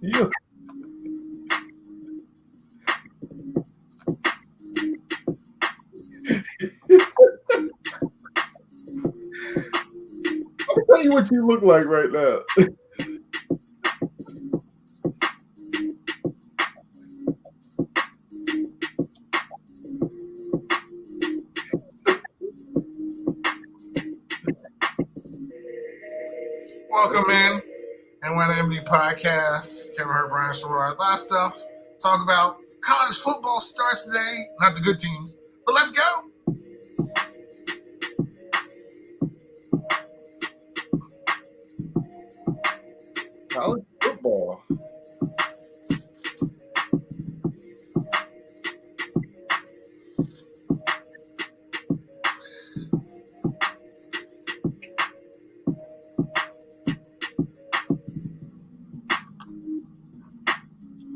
You, I'll tell you what you look like right now. Welcome in. And when MD Podcast, Kevin Hurt, Brian Sherrod, a lot of stuff. Talk about college football starts today. Not the good teams, but let's go. College football.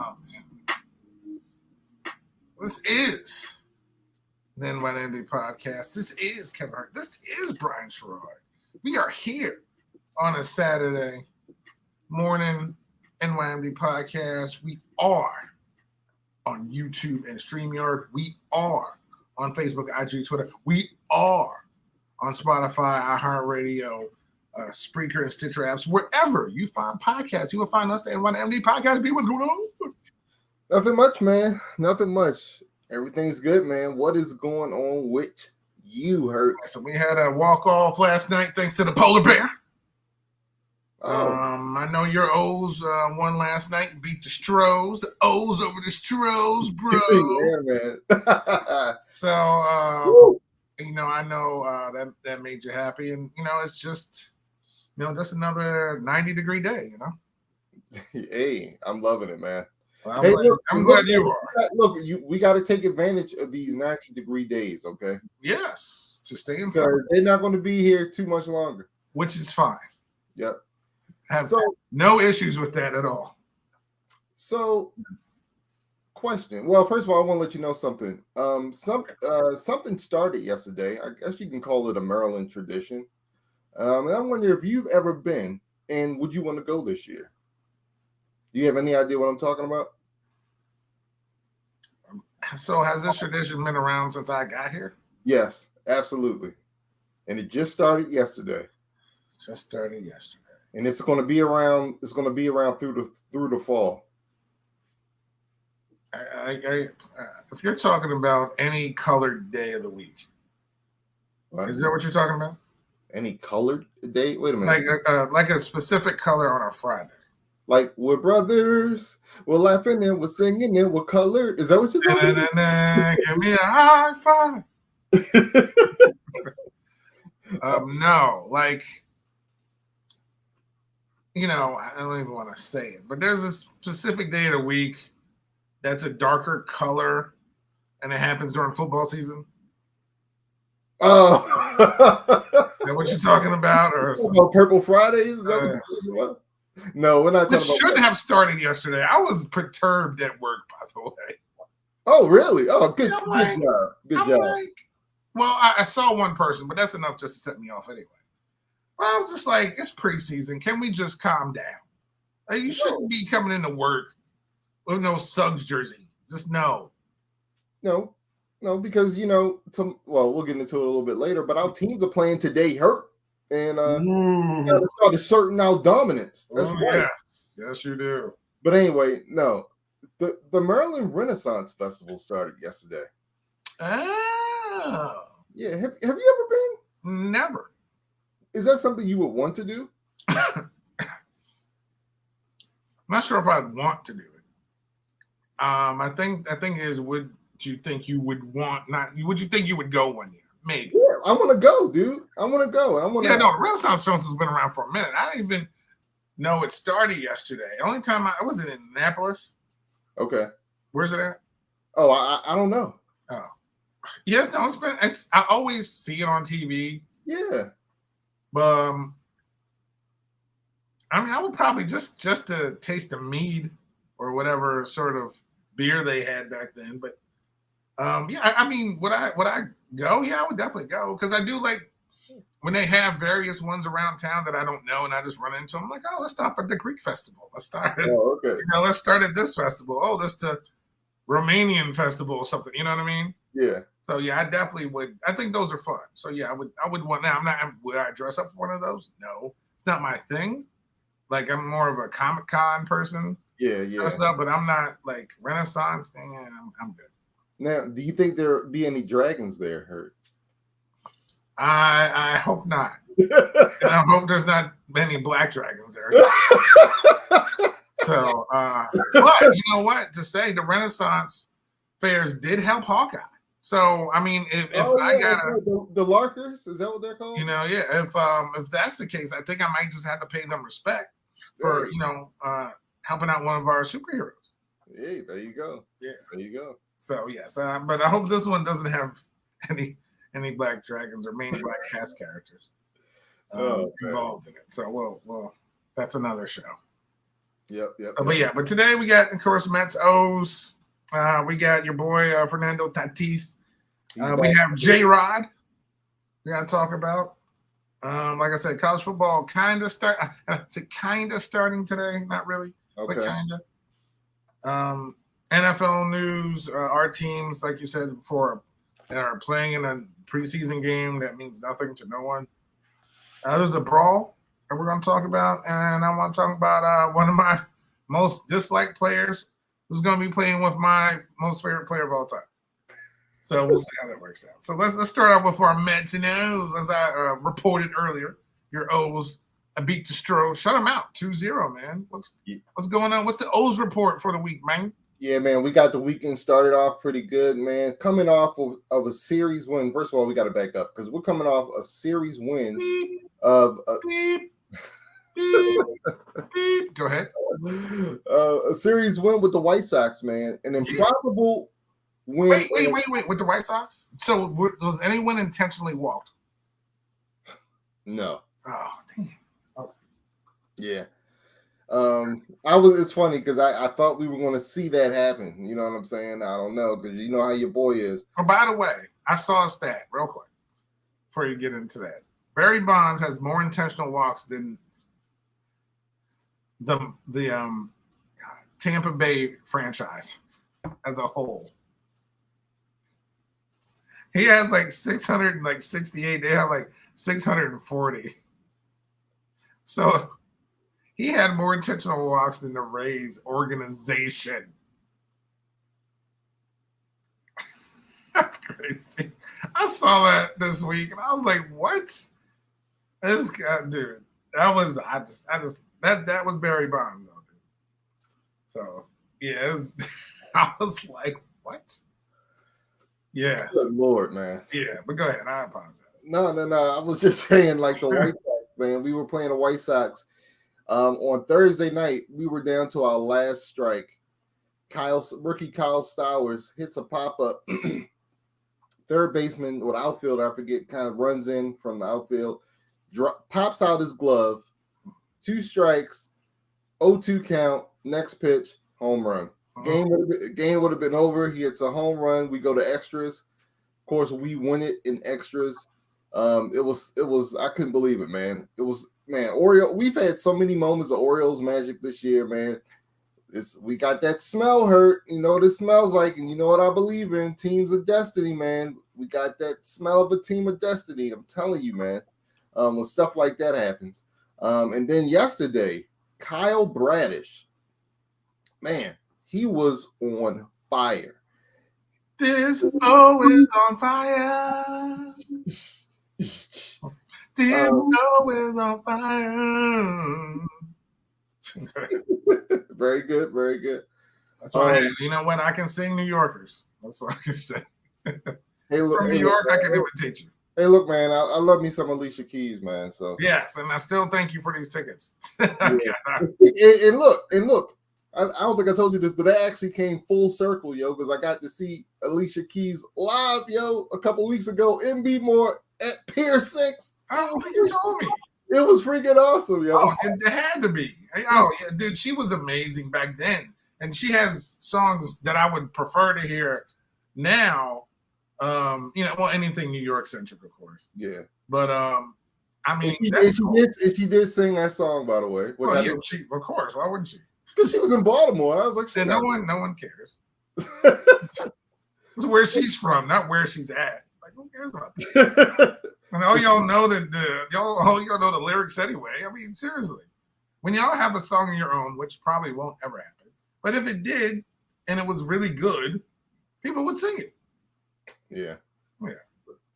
Oh, man. This is the NYMD Podcast. This is Kevin Hurt. This is Brian Sherrod. We are here on a Saturday morning NYMD Podcast. We are on YouTube and StreamYard. We are on Facebook, IG, Twitter. We are on Spotify, iHeartRadio, Spreaker, and Stitcher apps. Wherever you find podcasts, you will find us at NYMD Podcast. B, what's going on? Nothing much, man. Nothing much. Everything's good, man. What is going on with you, Hurt? So we had a walk-off last night thanks to the Polar Bear. Oh, I know your O's won last night and beat the Stros. The O's over the Stros, bro. yeah, man. So, Woo. I know that made you happy. And, it's just, just another 90-degree day, Hey, I'm loving it, man. Well, Hey, I'm glad you are. Look, we got to take advantage of these 90-degree days, okay? Yes, to stay inside. So they're not going to be here too much longer. Which is fine. Yep. Have no issues with that at all. So, question. Well, first of all, I want to let you know something. Something started yesterday. I guess you can call it a Maryland tradition. And I wonder if you've ever been, and would you want to go this year? Do you have any idea what I'm talking about? So has this tradition been around since I got here? Yes, absolutely. And it just started yesterday. Just started yesterday. And it's going to be around. It's going to be around through the fall. If you're talking about any colored day of the week, Right? Is that what you're talking about? Any colored day? Wait a minute. Like a specific color on a Friday. Like we're brothers, we're laughing and we're singing and we're colored. Is that what you're talking about? Give me a high five. No, like, I don't even want to say it, but there's a specific day of the week that's a darker color, and it happens during football season. Oh, Is that what you're talking about? Or Purple Fridays? Is that what you're talking about? No, we're not talking this about. should have started yesterday. I was perturbed at work, by the way. Oh, really? Oh, good job. Good job. Well, I saw one person, but that's enough just to set me off anyway. But I'm just like, it's preseason. Can we just calm down? Like, you shouldn't be coming into work with no Suggs jersey. Just no. No, because we'll get into it a little bit later. But our teams are playing today, Hurt, and gotta start asserting our dominance. That's right. Yes, you do. But anyway, no, the Maryland Renaissance Festival started yesterday. Oh, Yeah, have you ever been? Never. Is that something you would want to do? I'm not sure if I'd want to do it. I think is, would you think you would want? Would you think you would go one year? Maybe. Yeah, I want to go, dude. I want to go. Yeah, no, the Renaissance Festival's been around for a minute. I didn't even know it started yesterday. The only time I was in Indianapolis. Okay. Where's it at? Oh, I don't know. Oh, yes, no, I always see it on TV. Yeah. I would probably just to taste the mead or whatever sort of beer they had back then. But would I go? Yeah, I would definitely go because I do like when they have various ones around town that I don't know and I just run into them, I'm like, oh, let's stop at the Greek festival. Let's start Oh, okay. let's start at this festival. Oh, this the Romanian festival or something. You know what I mean? Yeah. So yeah, I definitely would. I think those are fun. So yeah, I would want now. I'm not would I dress up for one of those? No. It's not my thing. Like I'm more of a Comic-Con person. Yeah. Dress up, but I'm not like Renaissance thing. I'm good. Now, do you think there be any dragons there, Hurt? I hope not. And I hope there's not many black dragons there. So, but you know what? To say the Renaissance fairs did help Hawkeye. So, I mean, if I got the Larkers, is that what they're called? You know, yeah. If that's the case, I think I might just have to pay them respect for helping out one of our superheroes. Hey, there you go. Yeah, there you go. So yes, but I hope this one doesn't have any black dragons or main black cast characters involved in it. So well, that's another show. Yep. But today we got, of course, Mets O's. We got your boy Fernando Tatis. We have J-Rod. We got to talk about. Like I said, college football kind of starting today. Not really, but kind of. NFL news. Our teams, like you said before, are playing in a preseason game that means nothing to no one. There's a brawl that we're going to talk about, and I want to talk about one of my most disliked players who's going to be playing with my most favorite player of all time. So we'll see how that works out. So let's start out with our Mets and O's. As I reported earlier, your O's beat the Stros. Shut them out, 2-0, man. What's going on? What's the O's report for the week, man? Yeah, man, we got the weekend started off pretty good, man. Coming off of a series win. First of all, we got to back up because we're coming off a series win of Go ahead. A series win with the White Sox, man. An improbable win. Wait. With the White Sox? So was anyone intentionally walked? No. Oh, damn. Oh. Yeah. It's funny because I thought we were going to see that happen. You know what I'm saying? I don't know because you know how your boy is. Oh, by the way, I saw a stat real quick before you get into that. Barry Bonds has more intentional walks than the Tampa Bay franchise as a whole. He has like 668. They have like 640. So he had more intentional walks than the Rays organization. That's crazy. I saw that this week and I was like, what? This guy, dude. That was that was Barry Bonds, though, dude. So yeah, I was like, what? Yes. Good Lord, man. Yeah, but go ahead. I apologize. No. I was just saying, like the White Sox, man. We were playing the White Sox. On Thursday night, we were down to our last strike. Rookie Kyle Stowers hits a pop-up. Third baseman or outfielder, I forget, kind of runs in from the outfield, pops out his glove, 2 strikes, 0-2 count, next pitch, home run. Game would have been over. He hits a home run. We go to extras. Of course, we win it in extras. It was I couldn't believe it, man. It was, man, Orioles. We've had so many moments of Orioles magic this year, man. We got that smell hurt. You know what it smells like, and you know what I believe in. Teams of destiny, man. We got that smell of a team of destiny. I'm telling you, man. When stuff like that happens. And then yesterday, Kyle Bradish, man, he was on fire. This O is on fire. This O is on fire. Very good, very good. That's why you know what? I can sing New Yorkers. That's what I can say. Hey, look, from New York, I can imitate you. Hey, look, man, I love me some Alicia Keys, man. So yes, and I still thank you for these tickets. Yeah. and look, I don't think I told you this, but that actually came full circle, yo, because I got to see Alicia Keys live, yo, a couple weeks ago in Beatmore at Pier 6. I don't think you told me. It was freaking awesome, yo. Oh, it had to be. Oh, yeah, dude, she was amazing back then. And she has songs that I would prefer to hear now. Anything New York centric, of course. Yeah. But I mean, And that's cool. she did sing that song, by the way. Which Well, yeah, of course. Why wouldn't she? Because she was in Baltimore. I was like, no one cares. It's where she's from, not where she's at. Like, who cares about that? And all y'all know y'all know the lyrics anyway. I mean, seriously. When y'all have a song of your own, which probably won't ever happen, but if it did and it was really good, people would sing it. Yeah. Yeah.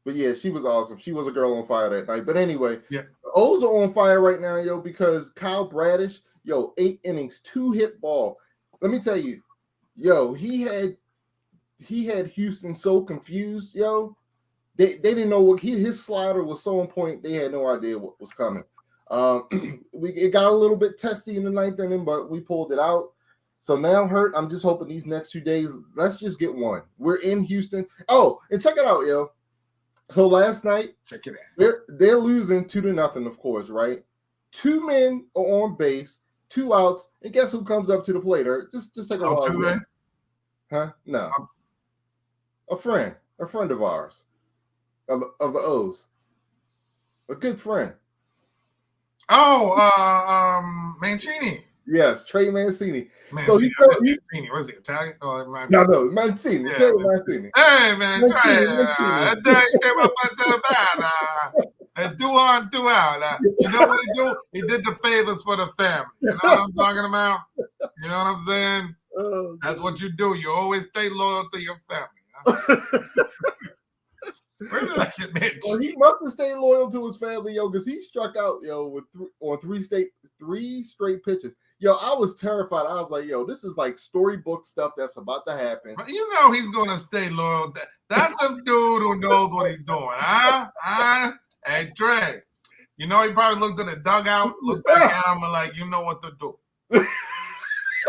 But yeah, she was awesome. She was a girl on fire that night. But anyway, yeah. The O's are on fire right now, yo, because Kyle Bradish, 8 innings, 2-hit ball. Let me tell you, he had Houston so confused, yo. They didn't know his slider was so on point. They had no idea what was coming. It got a little bit testy in the ninth inning, but we pulled it out. So now, I'm just hoping these next 2 days, let's just get one. We're in Houston. Oh, and check it out, yo. So last night, check it out. They're losing 2-0, of course, right? 2 men are on base, 2 outs, and guess who comes up to the plate? Just take a while. Huh? No. A friend of ours, of the O's, a good friend. Oh, Mancini. Yes, Trey Mancini. So Mancini. Was he Italian? No, Mancini. Yeah, Trey Mancini. Hey, man, Trey. That day came up under the bat. And 2 on, 2 out. You know what he do? He did the favors for the family. You know what I'm talking about? You know what I'm saying? That's what you do. You always stay loyal to your family. Huh? Where did I get Mitch? Well, he must have stayed loyal to his family, because he struck out, with 3 straight pitches. I was terrified. I was like, this is like storybook stuff that's about to happen. But he's gonna stay loyal. That's a dude who knows what he's doing, huh? Hey, Trey. He probably looked at the dugout, looked back at him, and like, you know what to do.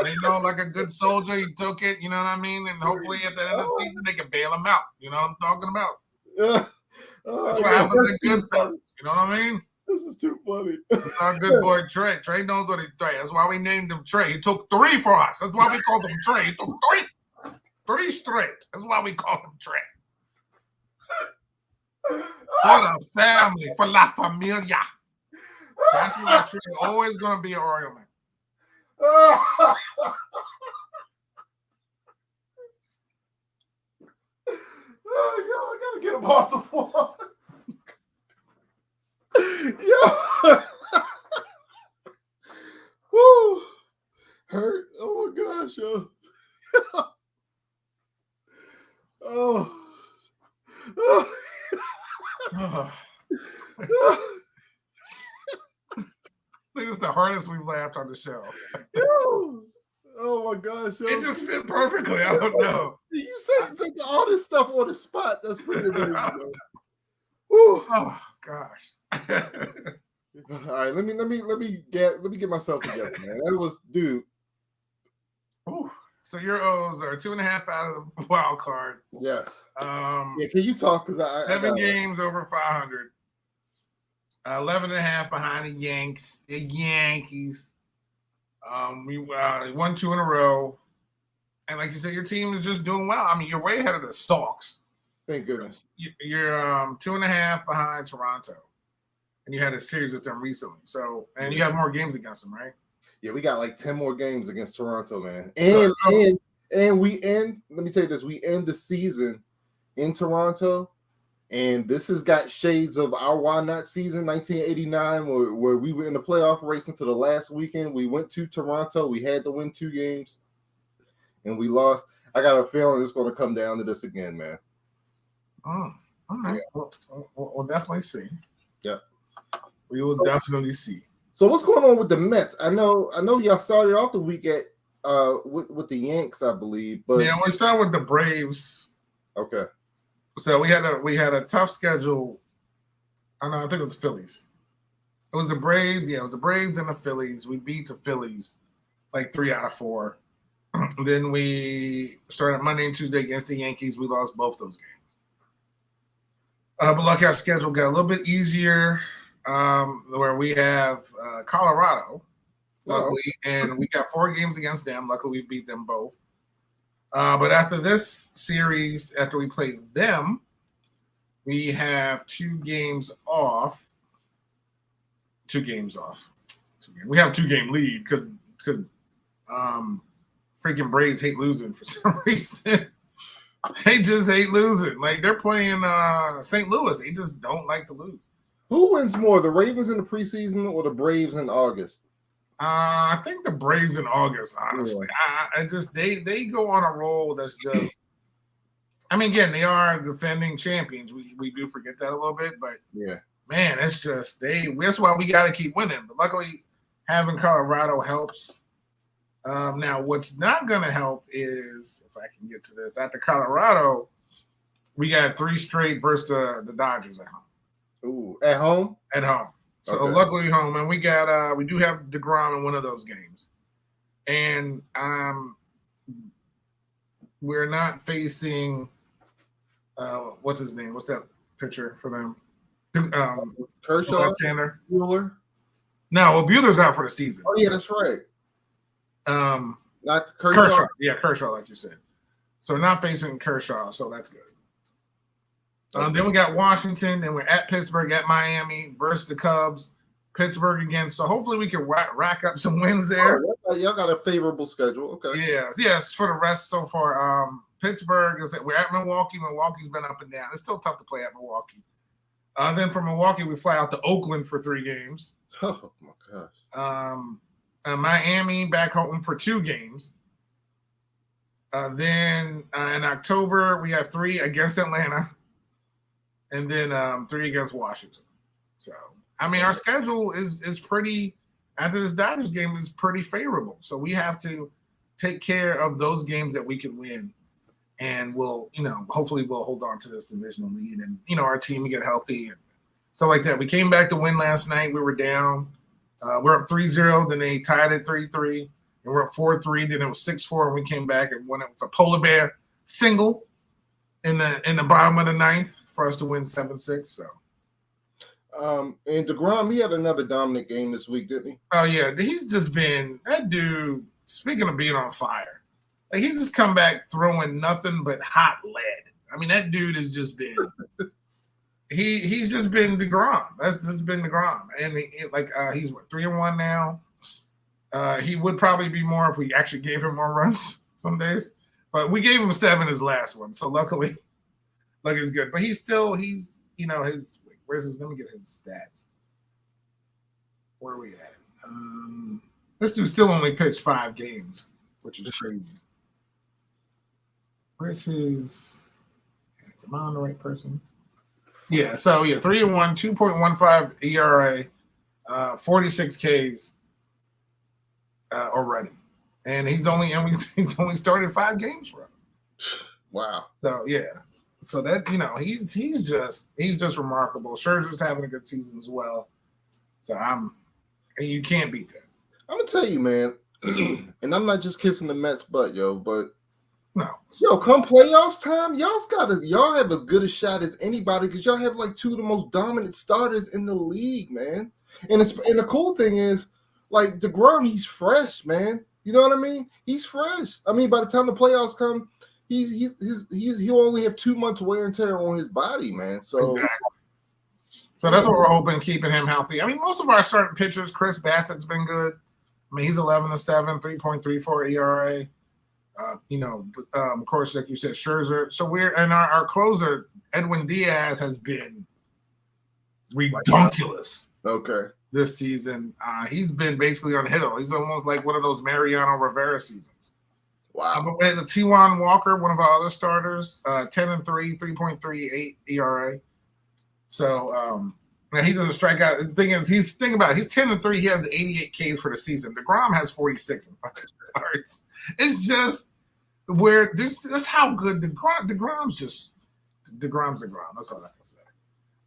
Like a good soldier, he took it. You know what I mean? And hopefully at the end of the season, they can bail him out. You know what I'm talking about? That's what happens in Goodfellas. You know what I mean? This is too funny. That's our good boy Trey. Trey knows what he's doing. That's why we named him Trey. He took 3 for us. That's why we called him Trey. He took 3. 3 straight. That's why we call him Trey. For the family. For la familia. That's why Trey always going to be an Oriole man. I gotta get him off the floor. Woo. Hurt. Oh my gosh, yo. I think it's the hardest we've laughed on the show. Oh my gosh, yo. It just fit perfectly. I don't know. You said all this stuff on the spot. That's pretty amazing. Oh gosh. All right, let me get myself together, man. That was dude. Ooh. So your O's are 2.5 out of the wild card. Yes. Can you talk? Because I 7 games over 500. 11.5 behind the Yanks. The Yankees. We won 2 in a row. And like you said, your team is just doing well. I mean, you're way ahead of the Sox. Thank goodness. You're 2.5 behind Toronto. And you had a series with them recently. So, and you have more games against them, right? Yeah, we got like 10 more games against Toronto, man. And we end, let me tell you this, we end the season in Toronto. And this has got shades of our Why Not season, 1989, where we were in the playoff race until the last weekend. We went to Toronto. We had to win 2 games, and we lost. I got a feeling it's going to come down to this again, man. Oh, all right. Yeah. We'll definitely see. Yeah. We will definitely see. So what's going on with the Mets? I know y'all started off the week at with the Yanks, I believe. But yeah, we started with the Braves. Okay. So we had a tough schedule. I think it was the Phillies. It was the Braves. Yeah, it was the Braves and the Phillies. We beat the Phillies like 3 out of 4. Then we started Monday and Tuesday against the Yankees. We lost both those games. But luckily our schedule got a little bit easier, where we have Colorado, luckily, and we got 4 games against them. Luckily, we beat them both. But after this series, after we played them, we have 2 games off. 2 games off. We have a 2-game lead because freaking Braves hate losing for some reason. They just hate losing. Like they're playing St. Louis. They just don't like to lose. Who wins more, the Ravens in the preseason or the Braves in August? I think the Braves in August, honestly. I just they go on a roll that's just. I mean, again, they are defending champions. We do forget that a little bit, but yeah, man, it's just that's why we got to keep winning. But luckily, having Colorado helps. Now, what's not going to help is, if I can get to this, after Colorado, we got 3 straight versus the Dodgers at home. Ooh, at home? At home. So okay. Luckily home, and we do have DeGrom in one of those games, and we're not facing what's his name? What's that pitcher for them? Kershaw, left-hander. Bueller. No, well, Bueller's out for the season. Oh yeah, that's right. Not Kershaw. Yeah, Kershaw, like you said. So we're not facing Kershaw, so that's good. Okay. Then we got Washington, then we're at Pittsburgh, at Miami, versus the Cubs, Pittsburgh again. So hopefully we can rack up some wins there. Oh, y'all got a favorable schedule. Okay. Yes, for the rest so far. Pittsburgh we're at Milwaukee. Milwaukee's been up and down. It's still tough to play at Milwaukee. Then from Milwaukee, we fly out to Oakland for 3 games. Oh my gosh. Miami back home for 2 games. Then in October, we have 3 against Atlanta. And then 3 against Washington. So, I mean, our schedule is pretty, after this Dodgers game, is pretty favorable. So we have to take care of those games that we can win. And we'll, hopefully we'll hold on to this divisional lead and, our team will get healthy and stuff like that. We came back to win last night. We were down. We're up 3-0. Then they tied it 3-3. And we're up 4-3. Then it was 6-4. And we came back and won it with a polar bear single in the bottom of the 9th. For us to win 7-6, so. And DeGrom, he had another dominant game this week, didn't he? Oh yeah, he's just been that dude. Speaking of being on fire, like he's just come back throwing nothing but hot lead. I mean, that dude has just been. He's just been DeGrom. That's just been DeGrom, and he's 3-1 now. He would probably be more if we actually gave him more runs some days, but we gave him 7 his last one, so luckily. Like it's good, but he's his where's his? Let me get his stats. Where are we at? This dude still only pitched 5 games, which is crazy. Where's his? Am I on the right person? Yeah. So 3-1, 2.15 ERA, 46 Ks already, and he's only started 5 games for him. Wow. So yeah. So that he's just remarkable. Scherzer's having a good season as well. So you can't beat that. I'm gonna tell you, man, and I'm not just kissing the Mets butt, but no, come playoffs time, y'all have as good a shot as anybody because y'all have like 2 of the most dominant starters in the league, man. And the cool thing is, like DeGrom, he's fresh, man. You know what I mean? He's fresh. I mean, by the time the playoffs come. He'll only have 2 months wear and tear on his body, man. So exactly. So that's what we're hoping, keeping him healthy. I mean, most of our starting pitchers, Chris Bassett's been good. I mean, he's 11-7, 3.34 ERA. Of course, like you said, Scherzer. So our closer, Edwin Diaz, has been ridiculous. Okay. This season, he's been basically on hill. He's almost like one of those Mariano Rivera seasons. Wow. And T1 Walker, one of our other starters, 10-3, 3.38 ERA. So he doesn't strike out. The thing is, he's 10-3. He has 88 Ks for the season. DeGrom has 46 in 5 starts. It's just where that's how good DeGrom's DeGrom. That's all I can say.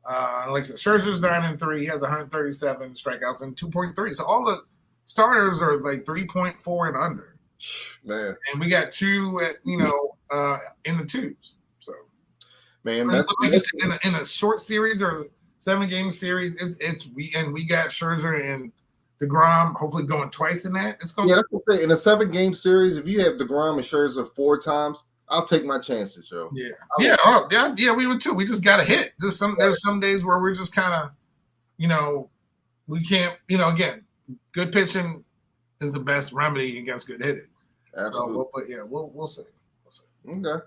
Like I said, Scherzer's 9-3. He has 137 strikeouts and 2.3. So all the starters are like 3.4 and under. Man, and we got 2 at in the 2s. So, man, in a short series or 7-game series, we got Scherzer and DeGrom hopefully going twice in that. It's going. Yeah, that's what I say. In a 7-game series, if you have DeGrom and Scherzer 4 times, I'll take my chances, Joe. Yeah. We would too. We just got to hit. There's some days where we're just kind of, we can't, again, good pitching is the best remedy against good hitting. Absolutely. So, we'll see. Okay.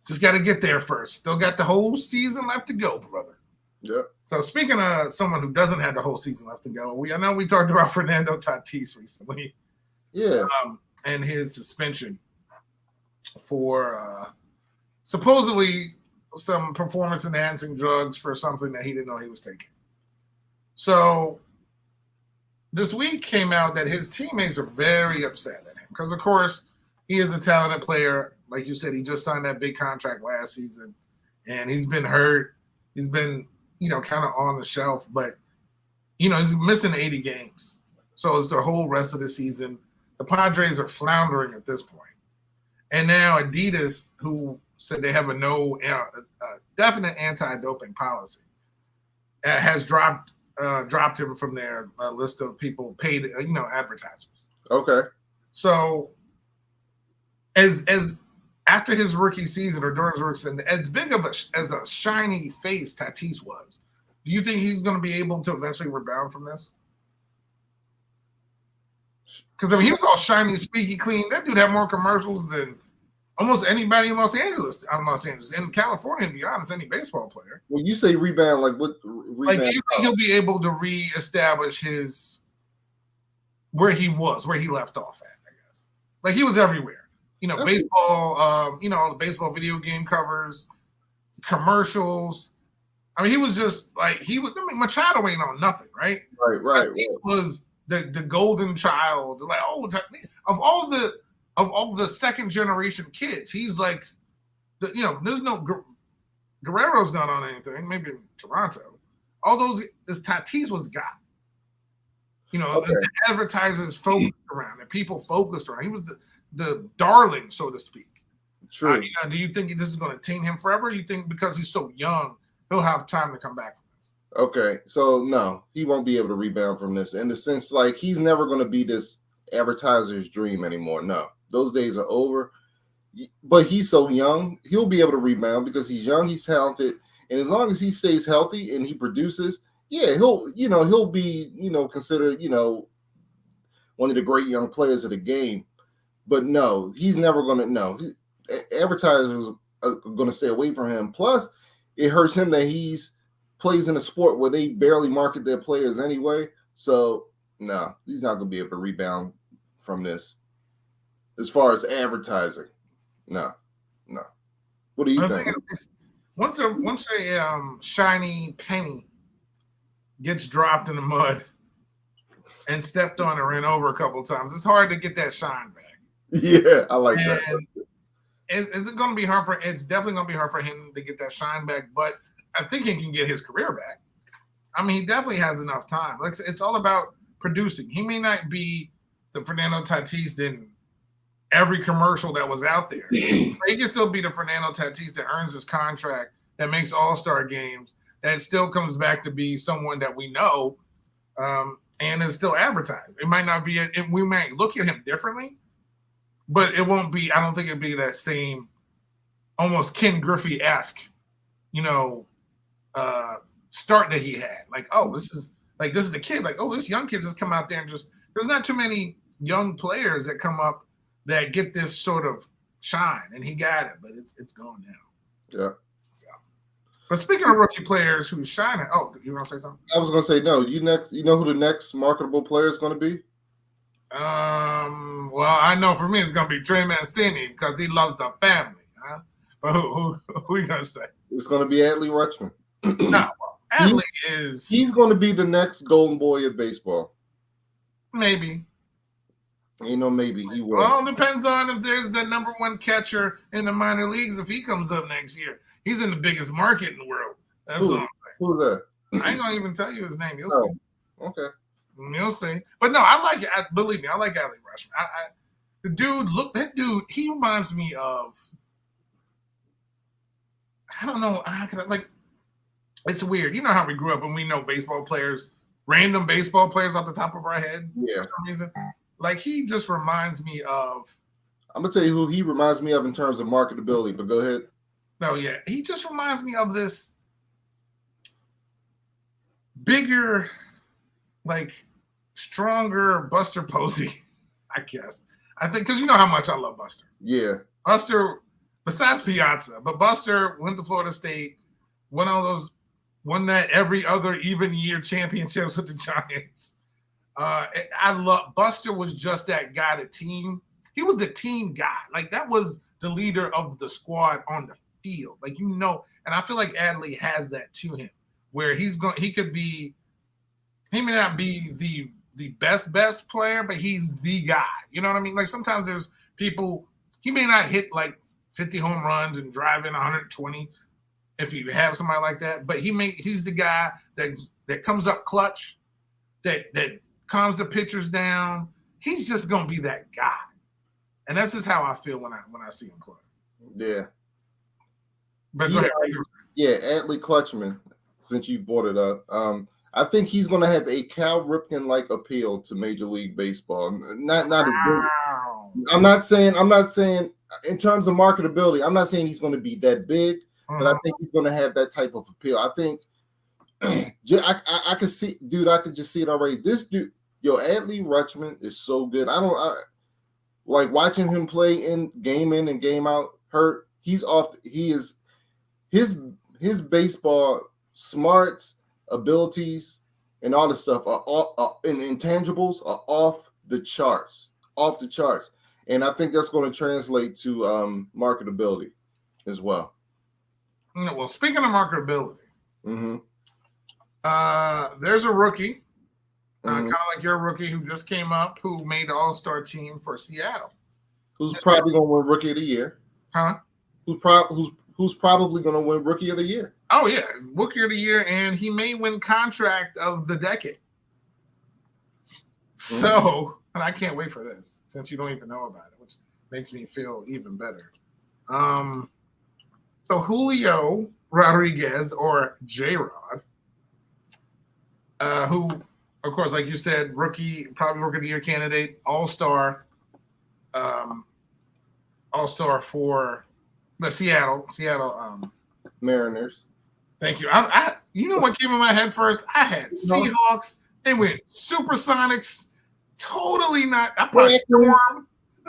Just got to get there first. Still got the whole season left to go, brother. Yeah. So speaking of someone who doesn't have the whole season left to go, I know we talked about Fernando Tatis recently. Yeah. And his suspension for supposedly some performance-enhancing drugs for something that he didn't know he was taking. So this week came out that his teammates are very upset at him because, of course, he is a talented player. Like you said, he just signed that big contract last season, and he's been hurt. He's been, kind of on the shelf, but, he's missing 80 games. So it's the whole rest of the season. The Padres are floundering at this point. And now Adidas, who said they have a definite anti-doping policy, has dropped him from their list of people paid, advertisers. Okay. So as after his rookie season or during his rookie season, as big of as a shiny face Tatis was, do you think he's going to be able to eventually rebound from this? Because he was all shiny, squeaky clean. That dude had more commercials than almost anybody in Los Angeles. In California, to be honest, any baseball player. When you say rebound, like what? Rebound, do you think he'll be able to reestablish where he left off at? I guess. Like he was everywhere. Okay. Baseball. All the baseball video game covers, commercials. I mean, he was just like Machado ain't on nothing, right? Right. He was the golden child. Like of all the second generation kids, he's like there's no Guerrero's not on anything. Maybe in Toronto. All those this Tatis was the guy. Okay. The advertisers focused around, and people focused around. He was the darling, so to speak. True. Do you think this is going to taint him forever? You think because he's so young, he'll have time to come back from this? Okay, so no, he won't be able to rebound from this in the sense like he's never going to be this advertiser's dream anymore. No, those days are over. But he's so young, he'll be able to rebound because he's young, he's talented, and as long as he stays healthy and he produces, yeah, he'll be considered one of the great young players of the game. But no, he's never going to. No, advertisers are going to stay away from him. Plus, it hurts him that he's plays in a sport where they barely market their players anyway. So no, he's not going to be able to rebound from this. As far as advertising, no. What do you think? Once a shiny penny gets dropped in the mud and stepped on and ran over a couple of times, it's hard to get that shine back. Yeah, I like that. Is it going to be hard for? It's definitely going to be hard for him to get that shine back, but I think he can get his career back. I mean, he definitely has enough time. Like it's all about producing. He may not be the Fernando Tatis in every commercial that was out there. But he can still be the Fernando Tatis that earns his contract, that makes all-star games, that still comes back to be someone that we know, and is still advertised. It might not be. We might look at him differently. But it won't be. I don't think it'd be that same, almost Ken Griffey-esque, start that he had. Like, oh, this is the kid. Like, oh, this young kid just come out there and just. There's not too many young players that come up that get this sort of shine, and he got it, but it's gone now. Yeah. So, but speaking of rookie players who's shining, you want to say something? I was going to say no. You next. You know who the next marketable player is going to be? Well, I know for me it's gonna be Trey Mancini because he loves the family, huh? But who are you gonna say? It's gonna be Adley Rutschman. No, Adley he's gonna be the next golden boy of baseball. Maybe. Maybe he will. Well, it depends on if there's the number one catcher in the minor leagues if he comes up next year. He's in the biggest market in the world. That's what I'm saying. Who's that? I ain't gonna even tell you his name. You'll see. Okay. You'll see. But no, I like it. Believe me, I like Adley Rutschman. That dude, he reminds me of, I don't know, it's weird. You know how we grew up and we know baseball players, random baseball players off the top of our head? Yeah. For some reason. Like, he just reminds me of. I'm going to tell you who he reminds me of in terms of marketability, but go ahead. No, yeah. He just reminds me of this bigger like stronger Buster Posey, I guess. I think because you know how much I love Buster. Yeah. Buster, besides Piazza, but Buster went to Florida State, won that every other even year championships with the Giants. I love Buster was just that guy, the team. He was the team guy. Like that was the leader of the squad on the field. Like and I feel like Adley has that to him, where he may not be the best player, but he's the guy. You know what I mean? Like sometimes there's people, he may not hit like 50 home runs and drive in 120 if you have somebody like that, but he's the guy that comes up clutch, that calms the pitchers down. He's just gonna be that guy. And that's just how I feel when I see him play. Yeah. But go ahead. Yeah, Adley Clutchman, since you brought it up. I think he's going to have a Cal Ripken-like appeal to Major League Baseball. Not as big. I'm not saying in terms of marketability, I'm not saying he's going to be that big, but I think he's going to have that type of appeal. I think I could see, dude, I could just see it already. This dude, Adley Rutschman is so good. I like watching him play in and game out. He's off. He is his baseball smarts, abilities, and all this stuff are all and intangibles are off the charts. And I think that's going to translate to marketability as well. Well, speaking of marketability, there's a rookie, kind of like your rookie who just came up, who made the All-Star team for Seattle. Who's probably going to win Rookie of the Year? Huh? Who's probably going to win Rookie of the Year? Oh yeah, Rookie of the Year, and he may win Contract of the Decade. So, and I can't wait for this since you don't even know about it, which makes me feel even better. So Julio Rodriguez, or J-Rod, who, of course, like you said, probably Rookie of the Year candidate, All-Star for the Seattle Mariners. Thank you. I you know what came in my head first? I had Seahawks. They went Supersonics. Totally not. I put Storm.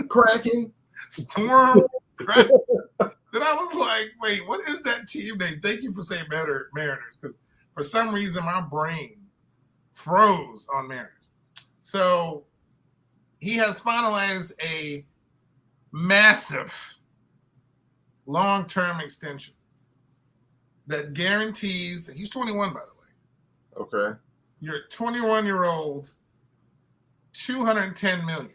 Kraken. Storm. Kraken. Then I was like, wait, what is that team name? Thank you for saying Mariners, because for some reason my brain froze on Mariners. So he has finalized a massive long-term extension that guarantees, he's 21, by the way. Okay. You're 21-year-old, $210 million.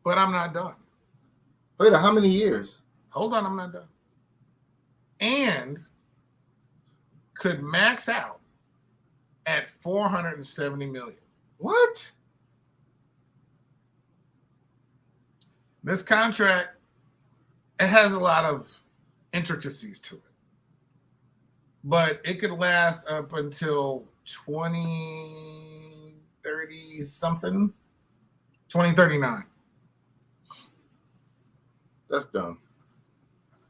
But I'm not done. Wait, how many years? Hold on, I'm not done. And could max out at $470 million. What? This contract, it has a lot of intricacies to it. But it could last up until 2030 something, 2039. That's dumb.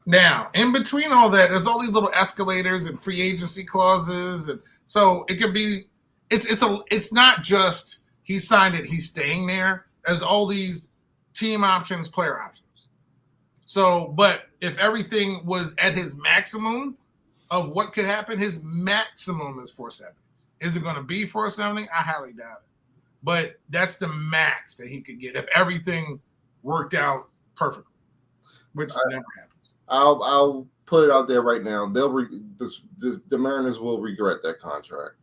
Now, in between all that, there's all these little escalators and free agency clauses, and so it could be. It's not just he signed it, he's staying there. There's all these team options, player options. So, but if everything was at his maximum of what could happen, his maximum is 470. Is it going to be 470? I highly doubt it. But that's the max that he could get if everything worked out perfectly, which never happens. I'll put it out there right now. The Mariners will regret that contract.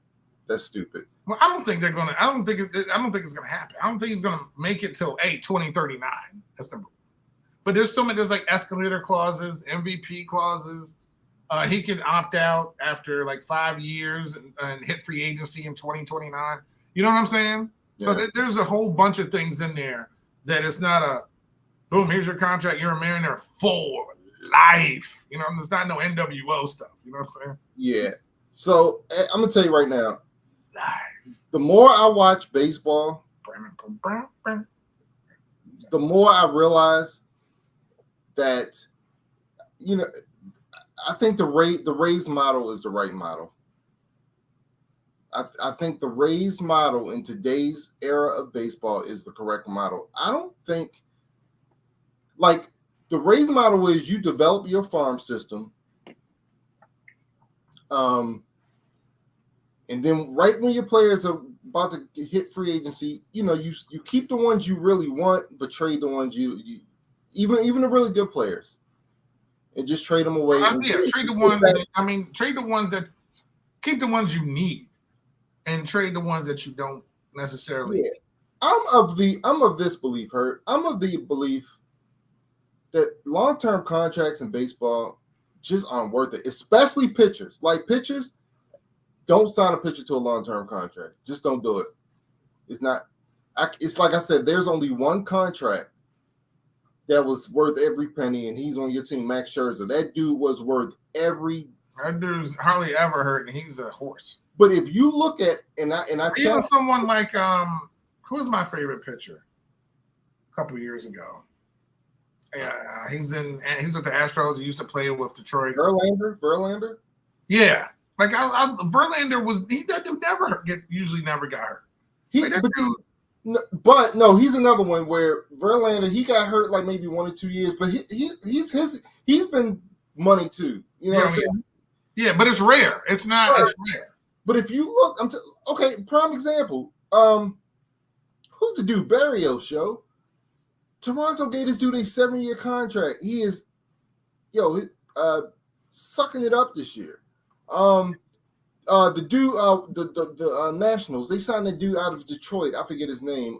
That's stupid. Well, I don't think they're gonna. I don't think it's gonna happen. I don't think he's gonna make it till 2039. That's number one. But there's so many. There's like escalator clauses, MVP clauses. He can opt out after like 5 years and hit free agency in 2029. You know what I'm saying? Yeah. So there's a whole bunch of things in there that it's not a boom. Here's your contract. You're a Mariner for life. You know, there's not no NWO stuff. You know what I'm saying? Yeah. So I'm gonna tell you right now. The more I watch baseball, the more I realize that, you know, I think the Rays model is the right model. I think the Rays model in today's era of baseball is the correct model. I don't think like the Rays model is you develop your farm system, and then right when your players are about to hit free agency, you keep the ones you really want, but trade the ones you even the really good players, and just trade them away. Trade the ones. Trade the ones that keep the ones you need, and trade the ones that you don't necessarily. Yeah. I'm of this belief, Hurt. I'm of the belief that long-term contracts in baseball just aren't worth it, especially pitchers. Like pitchers, don't sign a pitcher to a long-term contract. Just don't do it. It's not. It's like I said. There's only one contract that was worth every penny, and he's on your team, Max Scherzer. That dude was worth every. That dude's hardly ever hurt, and he's a horse. But if you look at I even someone like who was my favorite pitcher a couple of years ago. Yeah, he's with the Astros. He used to play with Detroit. Verlander. Yeah, like Verlander was that dude usually never got hurt. But no, he's another one where Verlander, he got hurt like maybe 1 or 2 years, but he's been money too. You know what I'm saying? Yeah, but it's rare. It's not. Right. It's rare. But if you look, okay. Prime example. Who's the dude? Barrios show. Toronto gave this dude a 7-year contract. He is, sucking it up this year. The dude, the Nationals, they signed a dude out of Detroit. I forget his name.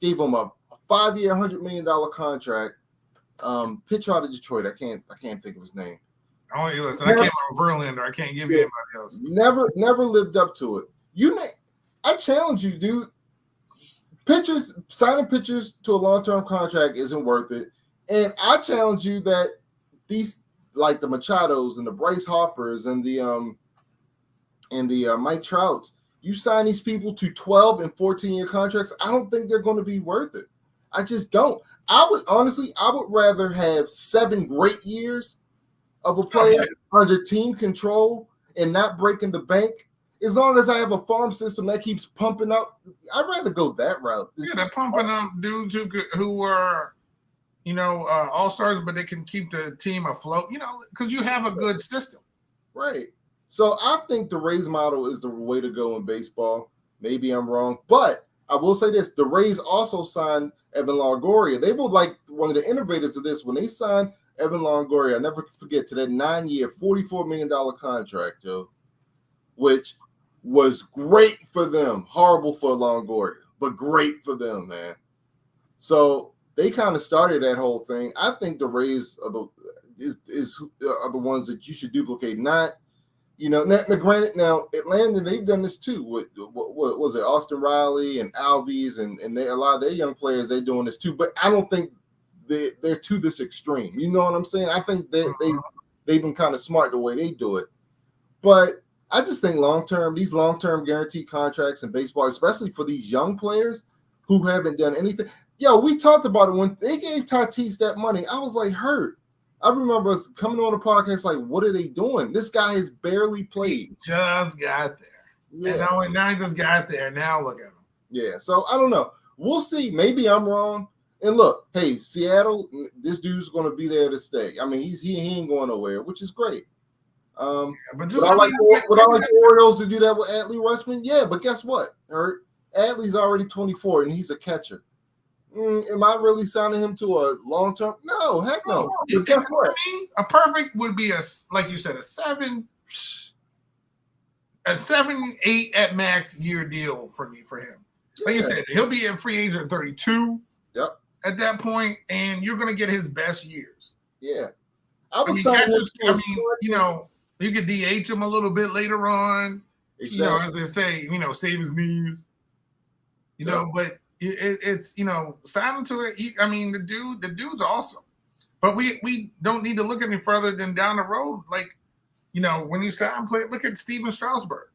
Gave him a 5-year, $100 million contract. Pitcher out of Detroit. I can't think of his name. I can't remember Verlander. I can't give you anybody else. Never lived up to it. I challenge you, dude. Signing pitchers to a long-term contract isn't worth it. And I challenge you that these, like the Machados and the Bryce Harpers and the Mike Trouts, you sign these people to 12 and 14-year contracts, I don't think they're going to be worth it. I just don't. I would rather have 7 great years of a player under team control and not breaking the bank. As long as I have a farm system that keeps pumping up, I'd rather go that route. They're pumping up dudes who are, all-stars, but they can keep the team afloat, because you have a good system. Right. So I think the Rays model is the way to go in baseball. Maybe I'm wrong, but I will say this. The Rays also signed Evan Longoria. They were like one of the innovators of this. When they signed Evan Longoria, I never forget, to that 9-year, $44 million contract, Joe, which was great for them. Horrible for Longoria, but great for them, man. So they kind of started that whole thing. I think the Rays are the ones that you should duplicate. Not, granted, now Atlanta, they've done this too. What was it? Austin Riley and Albies and a lot of their young players, they're doing this too. But I don't think they're to this extreme. You know what I'm saying? I think they've been kind of smart the way they do it. But I just think these long-term guaranteed contracts in baseball, especially for these young players who haven't done anything. Yo, we talked about it when they gave Tatis that money. I was like hurt. I remember coming on the podcast like, what are they doing? This guy has barely played. He just got there. Yeah. And now he just got there. Now look at him. Yeah, so I don't know. We'll see. Maybe I'm wrong. And look, hey, Seattle, this dude's going to be there to stay. I mean, he ain't going nowhere, which is great. Would I like the Orioles to do that with Adley Rutschman? Yeah, but guess what? Adley's already 24 and he's a catcher. Am I really signing him to a long term? No, heck no. But guess what? A perfect would be like you said, a 7, 8 at max year deal for him. Like you said, he'll be a free agent at 32. Yep. At that point, and you're going to get his best years. Yeah. You could DH him a little bit later on. Exactly. As they say, save his knees. But it's sign him to it. The dude's awesome. But we don't need to look any further than down the road. Like, when you sign play, look at Steven Strasburg.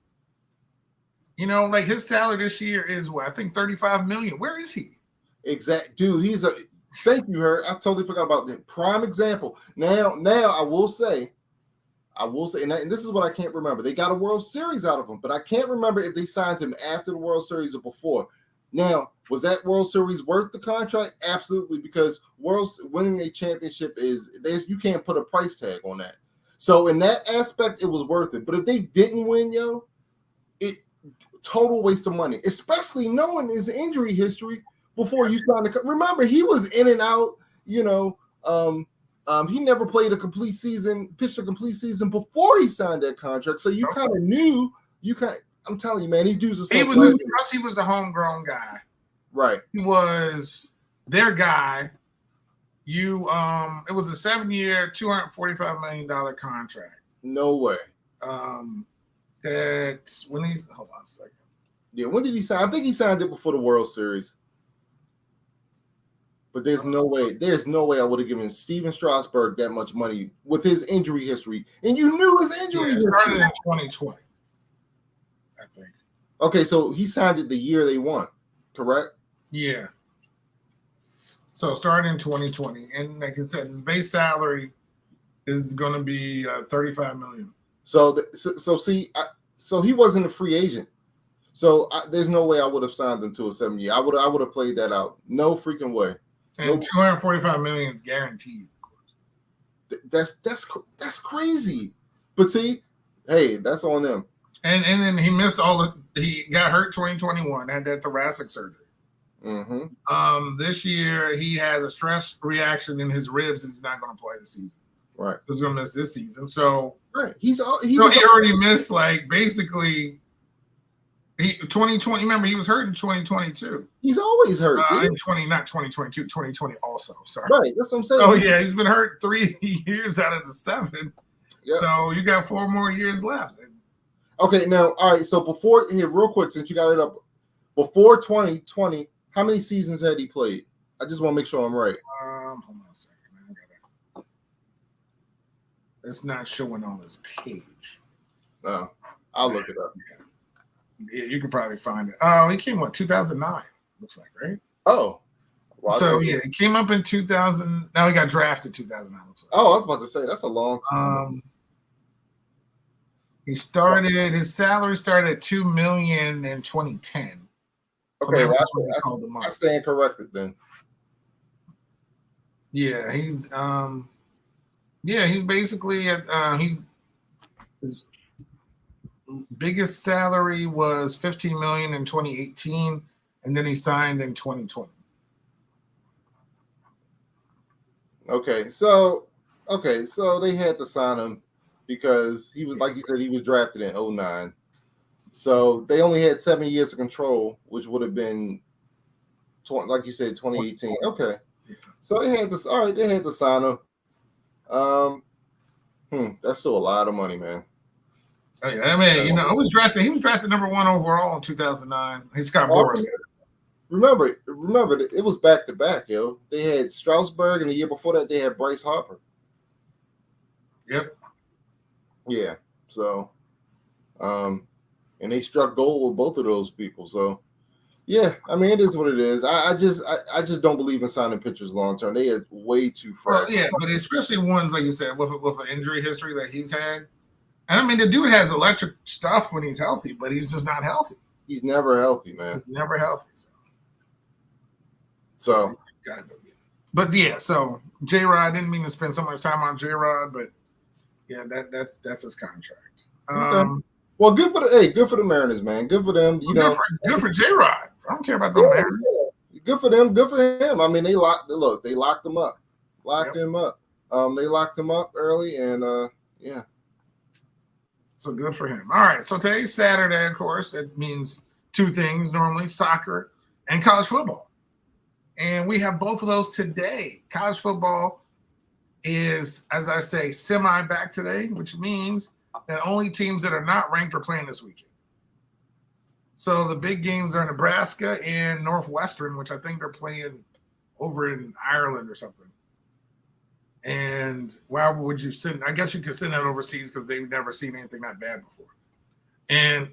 Like his salary this year is what I think $35 million. Where is he? Exact, dude. Thank you, Herb. I totally forgot about that. Prime example. Now I will say, I will say, and this is what I can't remember. They got a World Series out of him, but I can't remember if they signed him after the World Series or before. Now, was that World Series worth the contract? Absolutely, because winning a championship you can't put a price tag on that. So in that aspect, it was worth it. But if they didn't win, it total waste of money, especially knowing his injury history before you signed the. Remember, he was in and out. He never played a complete season, pitched a complete season before he signed that contract. So you kind of knew. I'm telling you, man, these dudes are so. He was a homegrown guy, right? He was their guy. It was a 7-year, $245 million contract. No way. That's when hold on a second. Yeah, when did he sign? I think he signed it before the World Series. But there's no way I would have given Steven Strasburg that much money with his injury history. And you knew his injury history. Started in 2020, I think. Okay, so he signed it the year they won, correct? Yeah. So started in 2020. And like I said, his base salary is going to be $35 million. So he wasn't a free agent. So there's no way I would have signed him to a 7-year. I would have played that out. No freaking way. And $245 million is guaranteed. That's crazy. But see, hey, that's on them. And then he missed he got hurt 2021, had that thoracic surgery. Mm-hmm. This year he has a stress reaction in his ribs and he's not going to play the season. Right. So he's going to miss this season. So right. He already missed basically 2020. Remember, he was hurt in 2022. He's always hurt. In 2022, 2020 also. Sorry. Right. That's what I'm saying. Oh yeah, he's been hurt 3 years out of the 7. Yep. So you got 4 more years left. Okay, now, all right. So real quick, since you got it up, before 2020, how many seasons had he played? I just want to make sure I'm right. Hold on a second. It's not showing on this page. No, I'll look it up. Yeah, you could probably find it. Oh, he came 2009. Looks like, right? Oh, well, so yeah, he came up in 2000. Now he got drafted 2009. Oh, I was about to say that's a long time. His salary started at $2 million in 2010. So okay, I stand corrected then. Yeah, he's basically his biggest salary was $15 million in 2018, and then he signed in 2020. Okay, so they had to sign him because he was, like you said, he was drafted in 2009. So they only had 7 years of control, which would have been, like you said, 2018. Okay, so they had to. All right, they had to sign him. That's still a lot of money, man. Oh, yeah. I mean, he was drafted number 1 overall in 2009. He's got Boris. Remember, it was back to back, yo. They had Strasburg, and the year before that, they had Bryce Harper. Yep. Yeah. So, and they struck gold with both of those people. So, yeah, I mean, it is what it is. I just don't believe in signing pitchers long term. They are way too fragile. Well, yeah, but especially ones like you said with an injury history that he's had. And I mean, the dude has electric stuff when he's healthy, but he's just not healthy. He's never healthy, man. He's never healthy. So but yeah, so J-Rod, didn't mean to spend so much time on J-Rod, but yeah, that's his contract. Okay. Well, good for the Mariners, man. Good for them. Good for J-Rod. I don't care about the Mariners. Yeah. Good for them. Good for him. I mean, they locked him up. Him up. They locked him up early, and yeah. So good for him. All right. So today's Saturday, of course. It means 2 things normally: soccer and college football. And we have both of those today. College football is, as I say, semi back today, which means that only teams that are not ranked are playing this weekend. So the big games are Nebraska and Northwestern, which I think they're playing over in Ireland or something. And why would you send? I guess you could send that overseas because they've never seen anything that bad before. And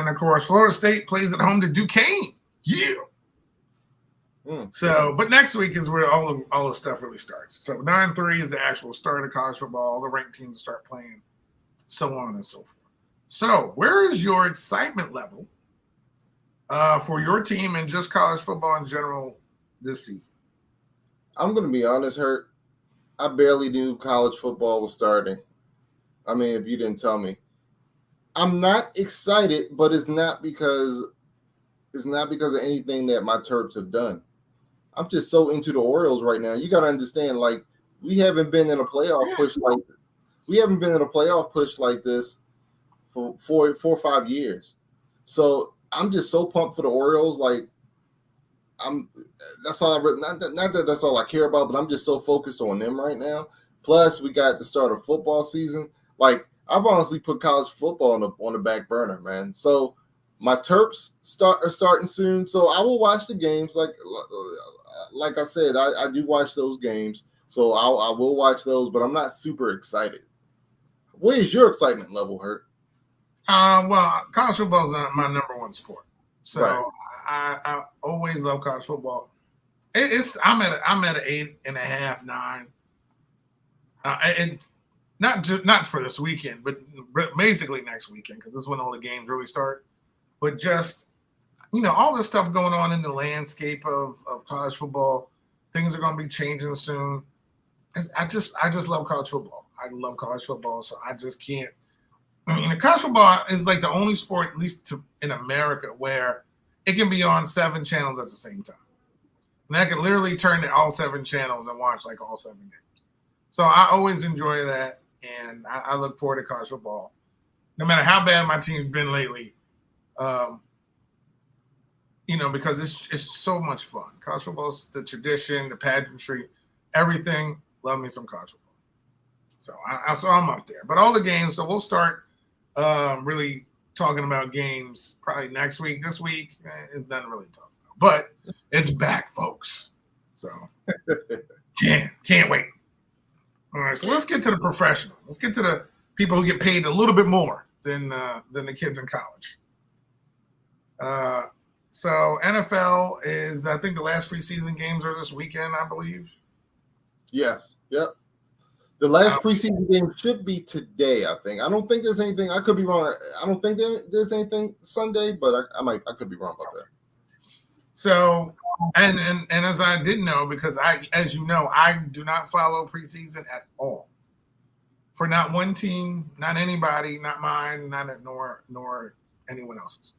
of course, Florida State plays at home to Duquesne. Yeah. So, but next week is where all the stuff really starts. So 9-3 is the actual start of college football. All the ranked teams start playing. so on and so forth. So, where is your excitement level for your team and just college football in general this season? I'm going to be honest, Hurt. I barely knew college football was starting. I mean, if you didn't tell me. I'm not excited, but it's not because of anything that my Terps have done. I'm just so into the Orioles right now. You got to understand, like, we haven't been in a playoff push like this for 4 or 5 years. So I'm just so pumped for the Orioles. Like, that's all not that that's all I care about, but I'm just so focused on them right now. Plus, we got the start of football season. Like, I've honestly put college football on the back burner, man. So my Terps are starting soon. So I will watch the games. Like I said, I do watch those games. So I will watch those, but I'm not super excited. What is your excitement level, Hurt? Well, college football is not my number one sport, so Right. I always love college football. I'm at an 8.5, 9, and not for this weekend, but basically next weekend because this is when all the games really start. But just all this stuff going on in the landscape of college football, things are going to be changing soon. I just love college football. I love college football, so I just can't. I mean, college football is like the only sport, at least in America, where it can be on 7 channels at the same time. And I can literally turn to all 7 channels and watch like all 7 games. So I always enjoy that, and I look forward to college football. No matter how bad my team's been lately, because it's so much fun. College football's the tradition, the pageantry, everything. Love me some college football. So I'm up there. But all the games, so we'll start really talking about games probably next week. This week is nothing really to talk about. But it's back, folks. So can't wait. All right, so let's get to the professional. Let's get to the people who get paid a little bit more than the kids in college. So NFL is, I think the last preseason games are this weekend, I believe. Yes. Yep. The last preseason game should be today, I think. I don't think there's anything. I could be wrong. I don't think there's anything Sunday, but I could be wrong about that. So, and as I didn't know, because as you know, I do not follow preseason at all. For not one team, not anybody, not mine, nor anyone else's.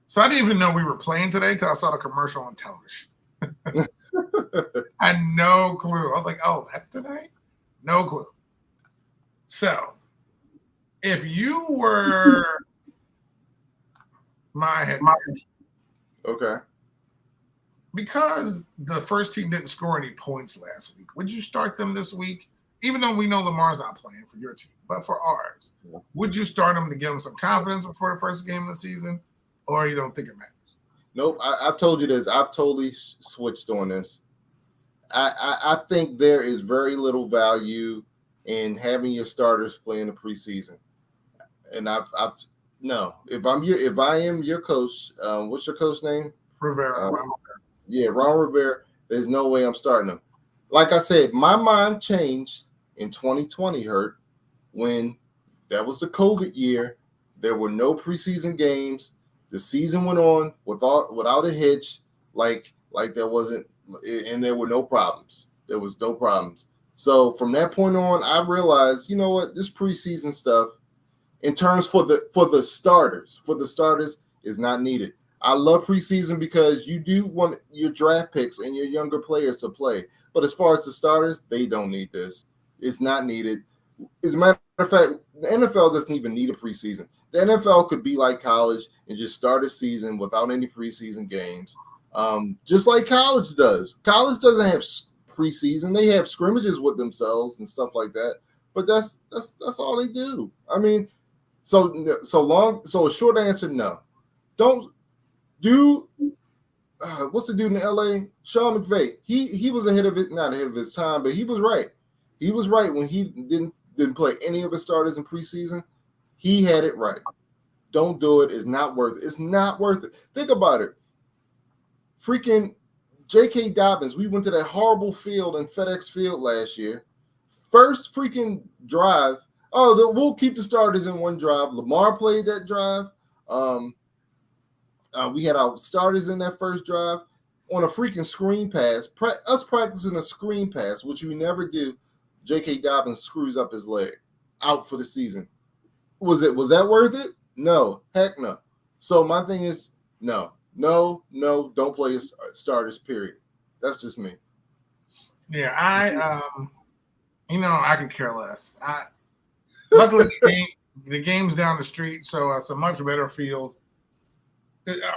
So I didn't even know we were playing today till I saw the commercial on television. I had no clue. I was like, oh, that's today? No clue. So, if you were my head coach, okay, because the first team didn't score any points last week, would you start them this week? Even though we know Lamar's not playing for your team, but for ours, would you start them to give them some confidence before the first game of the season, or you don't think it matters? Nope. I've told you this. I've totally switched on this. I think there is very little value in having your starters play in the preseason. And if I am your coach, what's your coach name? Rivera. Ron Rivera. There's no way I'm starting them. Like I said, my mind changed in 2020, Hurt, when that was the COVID year. There were no preseason games. The season went on without a hitch, like there wasn't, and there were no problems. There was no problems. So from that point on, I realized, you know what, this preseason stuff, in terms for the starters is not needed. I love preseason because you do want your draft picks and your younger players to play. But as far as the starters, they don't need this. It's not needed. As a matter of fact, the NFL doesn't even need a preseason. The NFL could be like college and just start a season without any preseason games, just like college does. College doesn't have preseason; they have scrimmages with themselves and stuff like that. But that's all they do. I mean, so a short answer: no. Don't do. What's the dude in LA? Sean McVay. He was not ahead of his time, but he was right. He was right when he didn't play any of his starters in preseason. He had it right. Don't do it. It's not worth it. It's not worth it. Think about it. Freaking J.K. Dobbins, we went to that horrible field in FedEx Field last year. First freaking drive we'll keep the starters in one drive. Lamar played that drive. We had our starters in that first drive on a freaking screen pass. Us practicing a screen pass, which we never do. J.K. Dobbins screws up his leg, out for the season. Was that worth it? No, heck no. So my thing is no, don't play your starters. Period. That's just me. Yeah, I could care less. Luckily the game's down the street, so it's a much better field.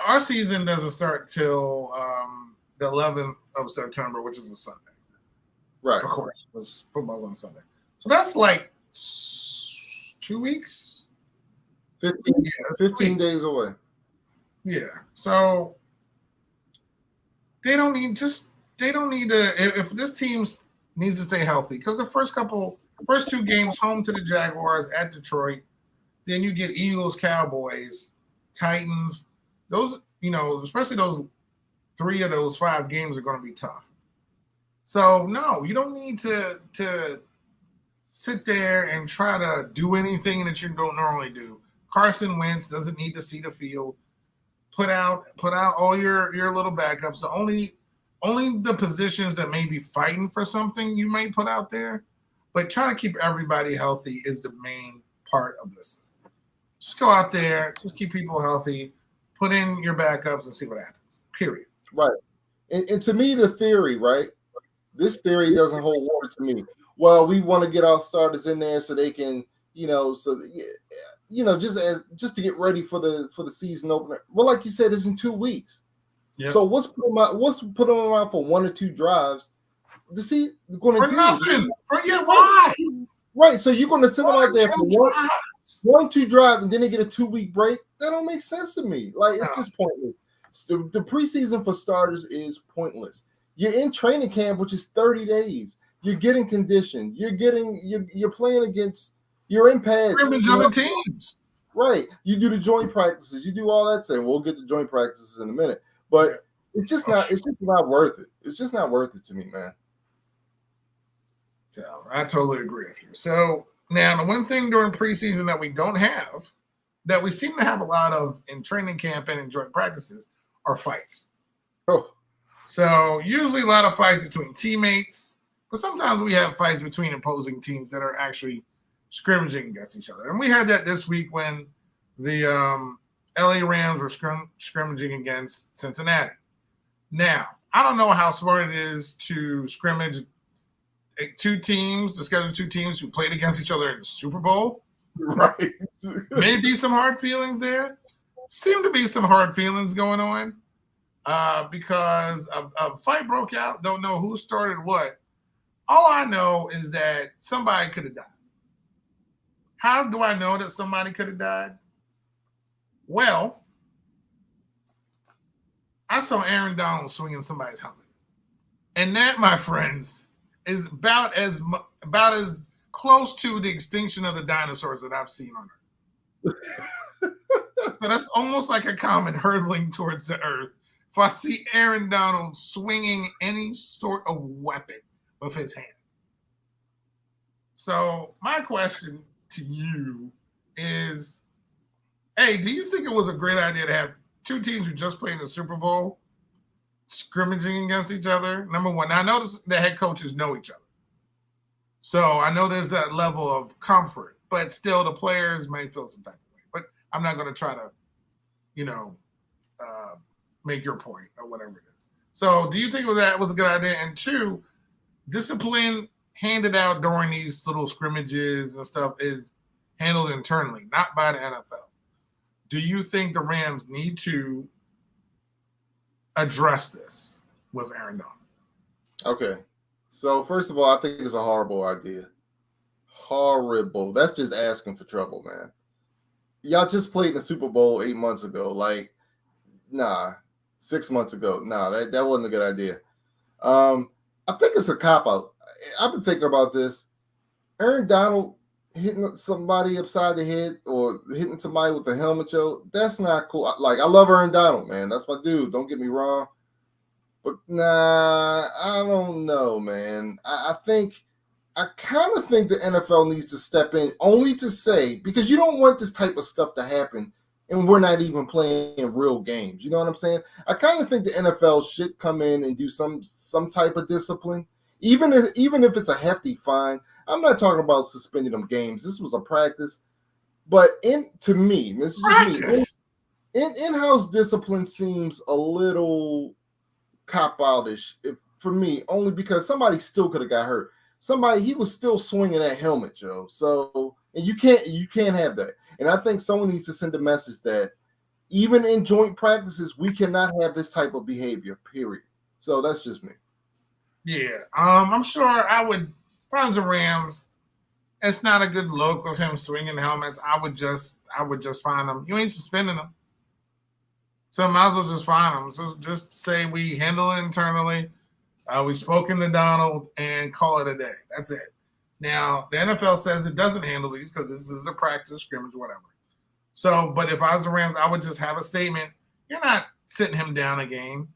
Our season doesn't start till the 11th of September, which is a Sunday. Right. Of course, because football's on Sunday. So that's like 2 weeks. 15 days away. Yeah. So they don't need to if this team needs to stay healthy, because the first 2 games home to the Jaguars at Detroit, then you get Eagles, Cowboys, Titans. Those, especially those 3 of those 5 games are going to be tough. So no, you don't need to sit there and try to do anything that you don't normally do. Carson Wentz doesn't need to see the field. Put out all your little backups. The only the positions that may be fighting for something you may put out there, but trying to keep everybody healthy is the main part of this. Just go out there, just keep people healthy, put in your backups and see what happens. Period. Right. And to me, the theory, right? This theory doesn't hold water to me. Well, we want to get our starters in there so they can, just to get ready for the season opener. Well, like you said, it's in 2 weeks. Yep. So what's put them around for 1 or 2 drives? To see going to do nothing. Why? Right. So you're going to send them out there for 1, 2 drives, and then they get a 2-week break. That don't make sense to me. Like, it's just pointless. The preseason for starters is pointless. You're in training camp, which is 30 days. You're getting conditioned. You're playing against. You're in pads. Other teams. Right. You do the joint practices. You do all that. We'll get the joint practices in a minute. But it's just not. It's just not worth it. It's just not worth it to me, man. So I totally agree with you. So now the one thing during preseason that we don't have, that we seem to have a lot of in training camp and in joint practices, are fights. Oh. So usually a lot of fights between teammates, but sometimes we have fights between opposing teams that are actually scrimmaging against each other. And we had that this week when the LA Rams were scrimmaging against Cincinnati. Now, I don't know how smart it is to scrimmage 2 teams, to schedule 2 teams who played against each other in the Super Bowl. Right. Maybe some hard feelings there. Seem to be some hard feelings going on because a fight broke out. Don't know who started what. All I know is that somebody could have died. How do I know that somebody could have died? Well, I saw Aaron Donald swinging somebody's helmet. And that, my friends, is about as close to the extinction of the dinosaurs that I've seen on Earth. So that's almost like a comet hurtling towards the Earth. If I see Aaron Donald swinging any sort of weapon with his hand. So my question to you is, hey, do you think it was a great idea to have 2 teams who just played in the Super Bowl scrimmaging against each other? Number one, I notice the head coaches know each other. So I know there's that level of comfort, but still the players may feel some type of way. But I'm not going to try to, make your point or whatever it is. So do you think that was a good idea? And 2, discipline handed out during these little scrimmages and stuff is handled internally, not by the NFL. Do you think the Rams need to address this with Aaron Donald? Okay. So first of all, I think it's a horrible idea. Horrible. That's just asking for trouble, man. Y'all just played the Super Bowl 8 months ago. Like, nah. 6 months ago. Nah, that wasn't a good idea. I think it's a cop-out. I've been thinking about this. Aaron Donald hitting somebody upside the head or hitting somebody with a helmet, Joe, that's not cool. Like, I love Aaron Donald, man. That's my dude. Don't get me wrong. But nah, I don't know, man. I think I kind of think the NFL needs to step in only to say, because you don't want this type of stuff to happen and we're not even playing real games. You know what I'm saying? I kind of think the NFL should come in and do some type of discipline, even if it's a hefty fine. I'm not talking about suspending them games. This was a practice, but to me, this is just me. In-house discipline seems a little cop-outish for me, only because somebody still could have got hurt. He was still swinging that helmet, Joe. So, and you can't have that. And I think someone needs to send a message that even in joint practices, we cannot have this type of behavior, period. So that's just me. Yeah. I'm sure I would, if I was the Rams, it's not a good look of him swinging helmets. I would just fine him. You ain't suspending him. So might as well just fine him. So just say we handle it internally. We've spoken to Donald and call it a day. That's it. Now, the NFL says it doesn't handle these because this is a practice, scrimmage, whatever. So, but if I was the Rams, I would just have a statement. You're not sitting him down a game.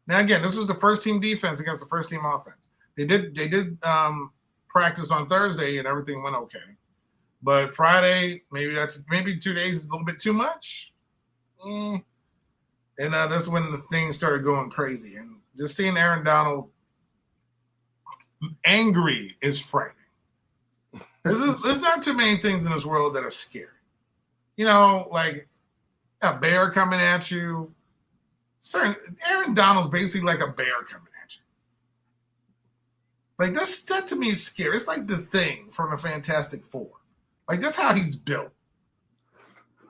Now, again, this was the first team defense against the first team offense. They did practice on Thursday and everything went okay. But Friday, maybe 2 days is a little bit too much. And that's when the things started going crazy. And just seeing Aaron Donald angry is frightening. There's not too many things in this world that are scary. You know, like a bear coming at you. Aaron Donald's basically like a bear coming at you. Like that to me is scary. It's like the Thing from the Fantastic Four. Like that's how he's built.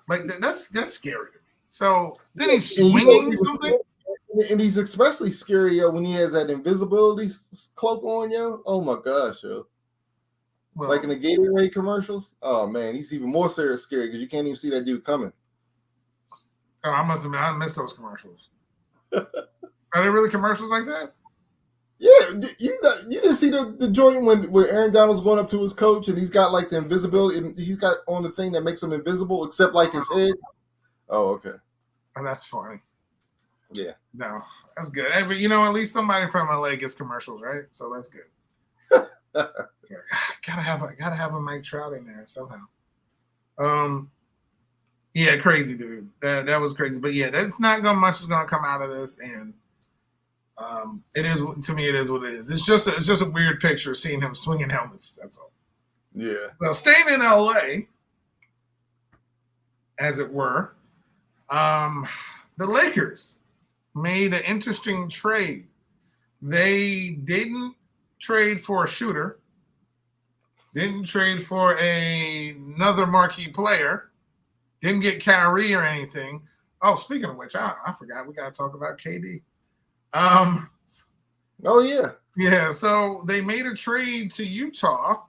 Like that's scary to me. So then he's swinging something. And he's especially scary, yo, when he has that invisibility cloak on, yo. Oh my gosh, yo. Well, like in the Gatorade commercials. Oh man, he's even more scary because you can't even see that dude coming. Oh, I missed those commercials. Are there really commercials like that? Yeah, you didn't see the joint where Aaron Donald's going up to his coach and he's got like the invisibility and he's got on the thing that makes him invisible except like his head. Oh, okay. Oh, that's funny. Yeah. No, that's good. Hey, but at least somebody from LA gets commercials, right? So that's good. Gotta have a Mike Trout in there somehow. Yeah, crazy dude. That was crazy. But yeah, that's not much is gonna come out of this, and it is, to me, it is what it is. It's just a weird picture seeing him swinging helmets. That's all. Yeah. Well, staying in LA, as it were, the Lakers made an interesting trade. They didn't trade for a shooter, didn't trade for another marquee player, didn't get Kyrie or anything. Oh, speaking of which, I forgot we got to talk about KD. Oh, yeah. Yeah, so they made a trade to Utah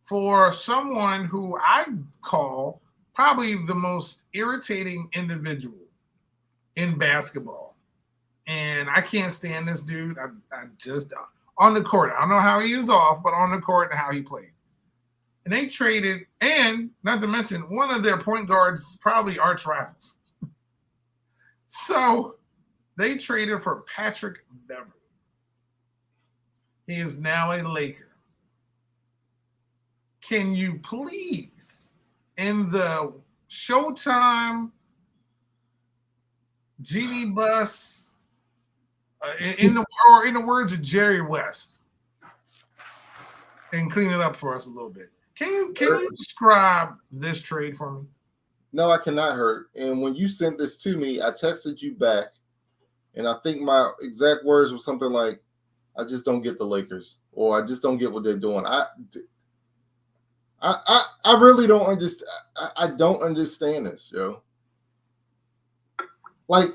for someone who I call probably the most irritating individual in basketball. And I can't stand this dude. I just on the court. I don't know how he is off, but on the court and how he plays. And they traded, and not to mention, one of their point guards, probably arch rivals. So they traded for Patrick Beverley. He is now a Laker. Can you please, in the Showtime Genie Bus, in the words of Jerry West, and clean it up for us a little bit? Can you describe this trade for me? No, I cannot, Hurt. And when you sent this to me, I texted you back, and I think my exact words were something like, "I just don't get the Lakers," or "I just don't get what they're doing." I really don't understand. I don't understand this, yo. Like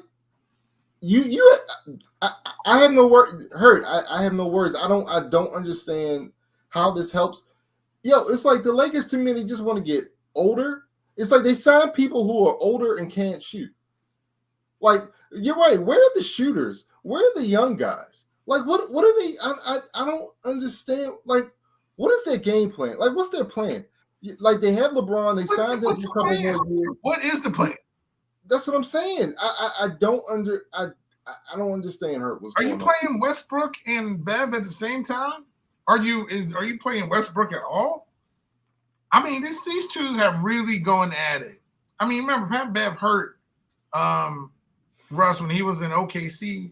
I have no word. Hurt. I have no words. I don't understand how this helps. Yo, it's like the Lakers, to me, they just want to get older. It's like they sign people who are older and can't shoot. Like, you're right. Where are the shooters? Where are the young guys? Like, what are they? I don't understand. Like, what is their game plan? Like, what's their plan? Like, they have LeBron. They signed him for a couple more years. What is the plan? That's what I'm saying. I don't understand. Hurt. What's Are going you on? playing Westbrook and Bev at the same time? Are you playing Westbrook at all? I mean, these two have really going at it. I mean, remember Pat Bev hurt Russ when he was in OKC,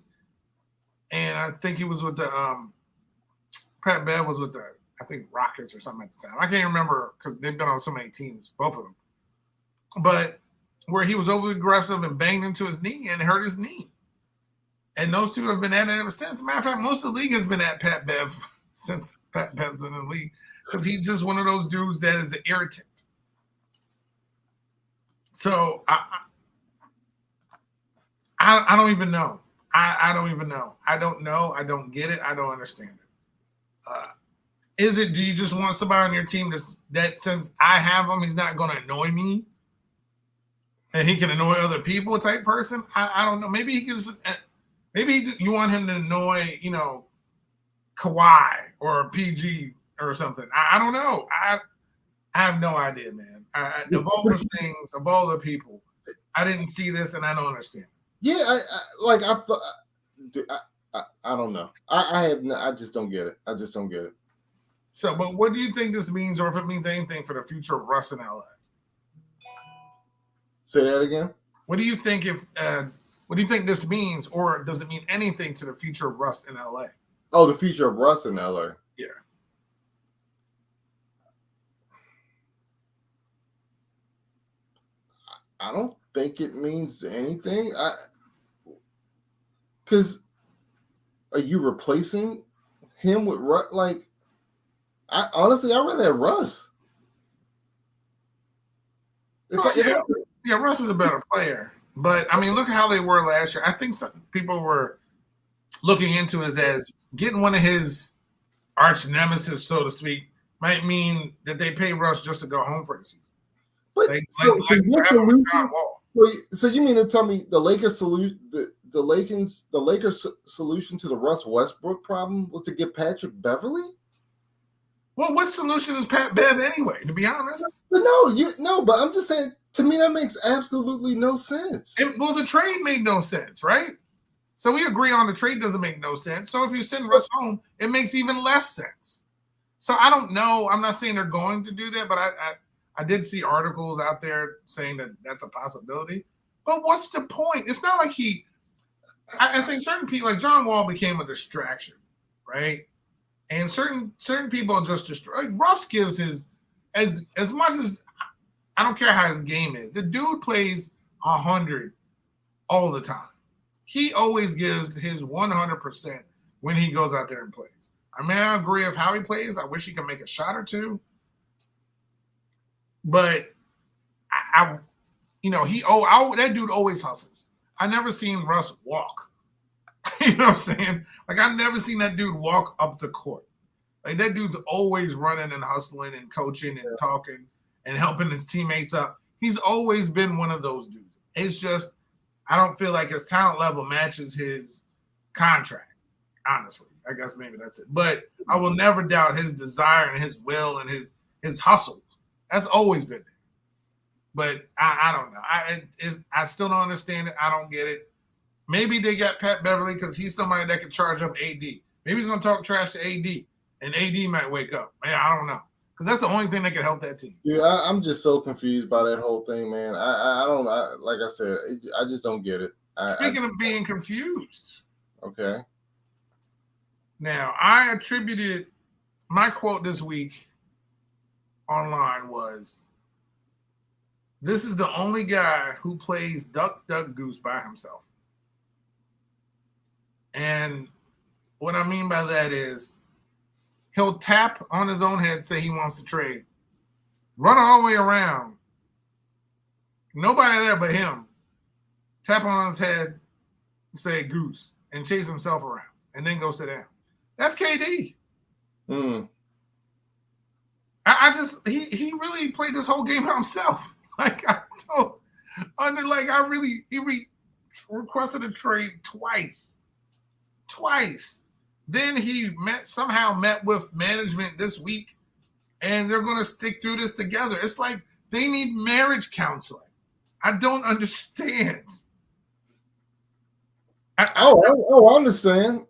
and I think he was with the Pat Bev was with the Rockets or something at the time. I can't remember because they've been on so many teams, both of them. But where he was over aggressive and banged into his knee and hurt his knee. And those two have been at it ever since. Matter of fact, most of the league has been at Pat Bev since Pat Bev's in the league because he's just one of those dudes that is an irritant. So I don't even know. I don't even know. I don't know. I don't get it. I don't understand it. Do you just want somebody on your team that since I have him, he's not going to annoy me and he can annoy other people type person? I don't know. Maybe he can. Maybe you want him to annoy, Kawhi or PG or something. I don't know. I have no idea, man. Of all the things, of all the people, I didn't see this and I don't understand. Yeah, I don't know. I just don't get it. I just don't get it. So, but what do you think this means, or if it means anything for the future of Russ in LA? Say that again. What do you think what do you think this means, or does it mean anything to the future of Russ in LA? Oh, the future of Russ in LA. Yeah. I don't think it means anything. Because are you replacing him with Russ? Like, honestly, I'd rather have Russ. Russ is a better player. But, I mean, look at how they were last year. I think some people were looking into it as getting one of his arch nemesis, so to speak, might mean that they pay Russ just to go home for the season. But so you mean to tell me the Lakers solution, the Lakers solution to the Russ Westbrook problem was to get Patrick Beverley? Well, what solution is Pat Bev anyway? To be honest, but but I'm just saying. To me, that makes absolutely no sense. Well, the trade made no sense, right? So we agree on the trade doesn't make no sense. So if you send Russ home, it makes even less sense. So I don't know. I'm not saying they're going to do that, but I did see articles out there saying that that's a possibility. But what's the point? It's not like I think certain people, like John Wall, became a distraction, right? And certain people just destroy. Like Russ gives his as much as. I don't care how his game is. The dude plays 100 all the time. He always gives his 100% when he goes out there and plays. I mean, I agree with how he plays. I wish he could make a shot or two. But that dude always hustles. I never seen Russ walk. You know what I'm saying? Like I never seen that dude walk up the court. Like that dude's always running and hustling and coaching and talking and helping his teammates up. He's always been one of those dudes. It's just, I don't feel like his talent level matches his contract, honestly. I guess maybe that's it. But I will never doubt his desire and his will and his hustle. That's always been there. But I don't know. I still don't understand it. I don't get it. Maybe they got Pat Beverley because he's somebody that can charge up AD. Maybe he's going to talk trash to AD, and AD might wake up. Man, I don't know. Because that's the only thing that can help that team. Dude, I'm just so confused by that whole thing, man. I don't like I said, I just don't get it. Speaking of being confused. Okay. Now, I attributed my quote this week online was, this is the only guy who plays Duck, Duck, Goose by himself. And what I mean by that is, he'll tap on his own head, say he wants to trade, run all the way around, nobody there but him, tap on his head, say goose, and chase himself around, and then go sit down. That's KD. He really played this whole game by himself. He requested a trade twice. Then he somehow met with management this week, and they're going to stick through this together. It's like they need marriage counseling. I don't understand. I understand.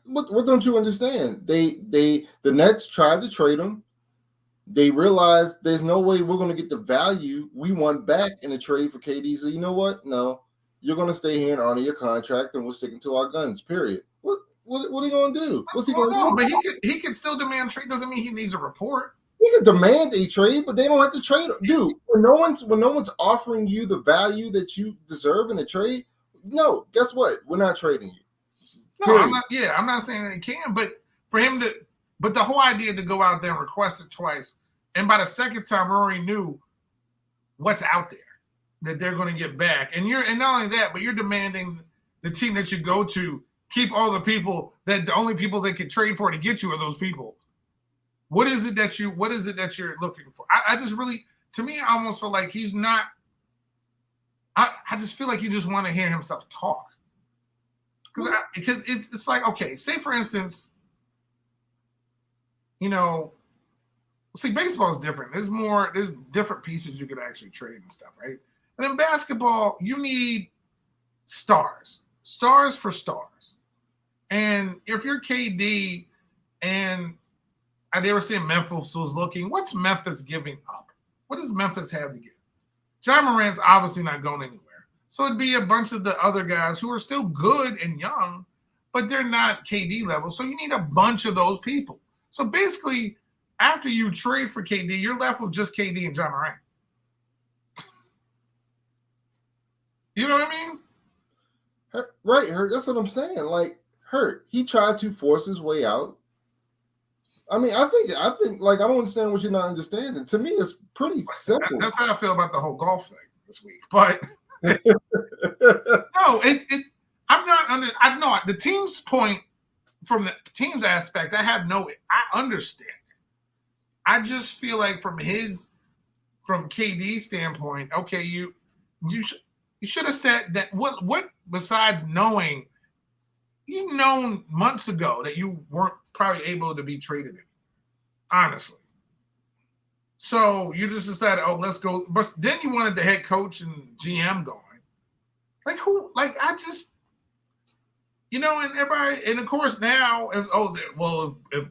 What don't you understand? The Nets tried to trade him. They realized there's no way we're going to get the value we want back in a trade for KD. So you know what? No, you're going to stay here and honor your contract, and we're sticking to our guns. Period. What are you going to do? What's he going to do? But he can still demand trade. Doesn't mean he needs a report. He can demand a trade, but they don't have to trade him. Dude, when no one's offering you the value that you deserve in a trade, no, guess what? We're not trading you. No, I'm not. Yeah, I'm not saying that he can, but for him to, but the whole idea to go out there and request it twice, and by the second time, we already knew what's out there that they're going to get back, and not only that, but you're demanding the team that you go to keep all the people that the only people they can trade for to get you are those people. What is it that you're looking for? I just really, to me, I almost feel like he's not. I just feel like you just want to hear himself talk. Because it's like, okay, say for instance, see, baseball is different. There's different pieces you could actually trade and stuff, right? And in basketball, you need stars for stars. And if you're KD and they were saying Memphis was looking, what's Memphis giving up? What does Memphis have to give? Ja Morant's obviously not going anywhere. So it'd be a bunch of the other guys who are still good and young, but they're not KD level. So you need a bunch of those people. So basically, after you trade for KD, you're left with just KD and Ja Morant. You know what I mean? Right, Hurt. That's what I'm saying. Like, Hurt, he tried to force his way out. I mean, I think, like, I don't understand what you're not understanding. To me, it's pretty simple. That's how I feel about the whole golf thing this week. But no, I'm not under. I know the team's point from the team's aspect. I understand it. I just feel like from KD's standpoint, okay, you should have said that. What besides knowing, known months ago that you weren't probably able to be traded in, honestly. So you just decided, oh, let's go. But then you wanted the head coach and GM going. Like who? Like I just, and everybody, and of course now, if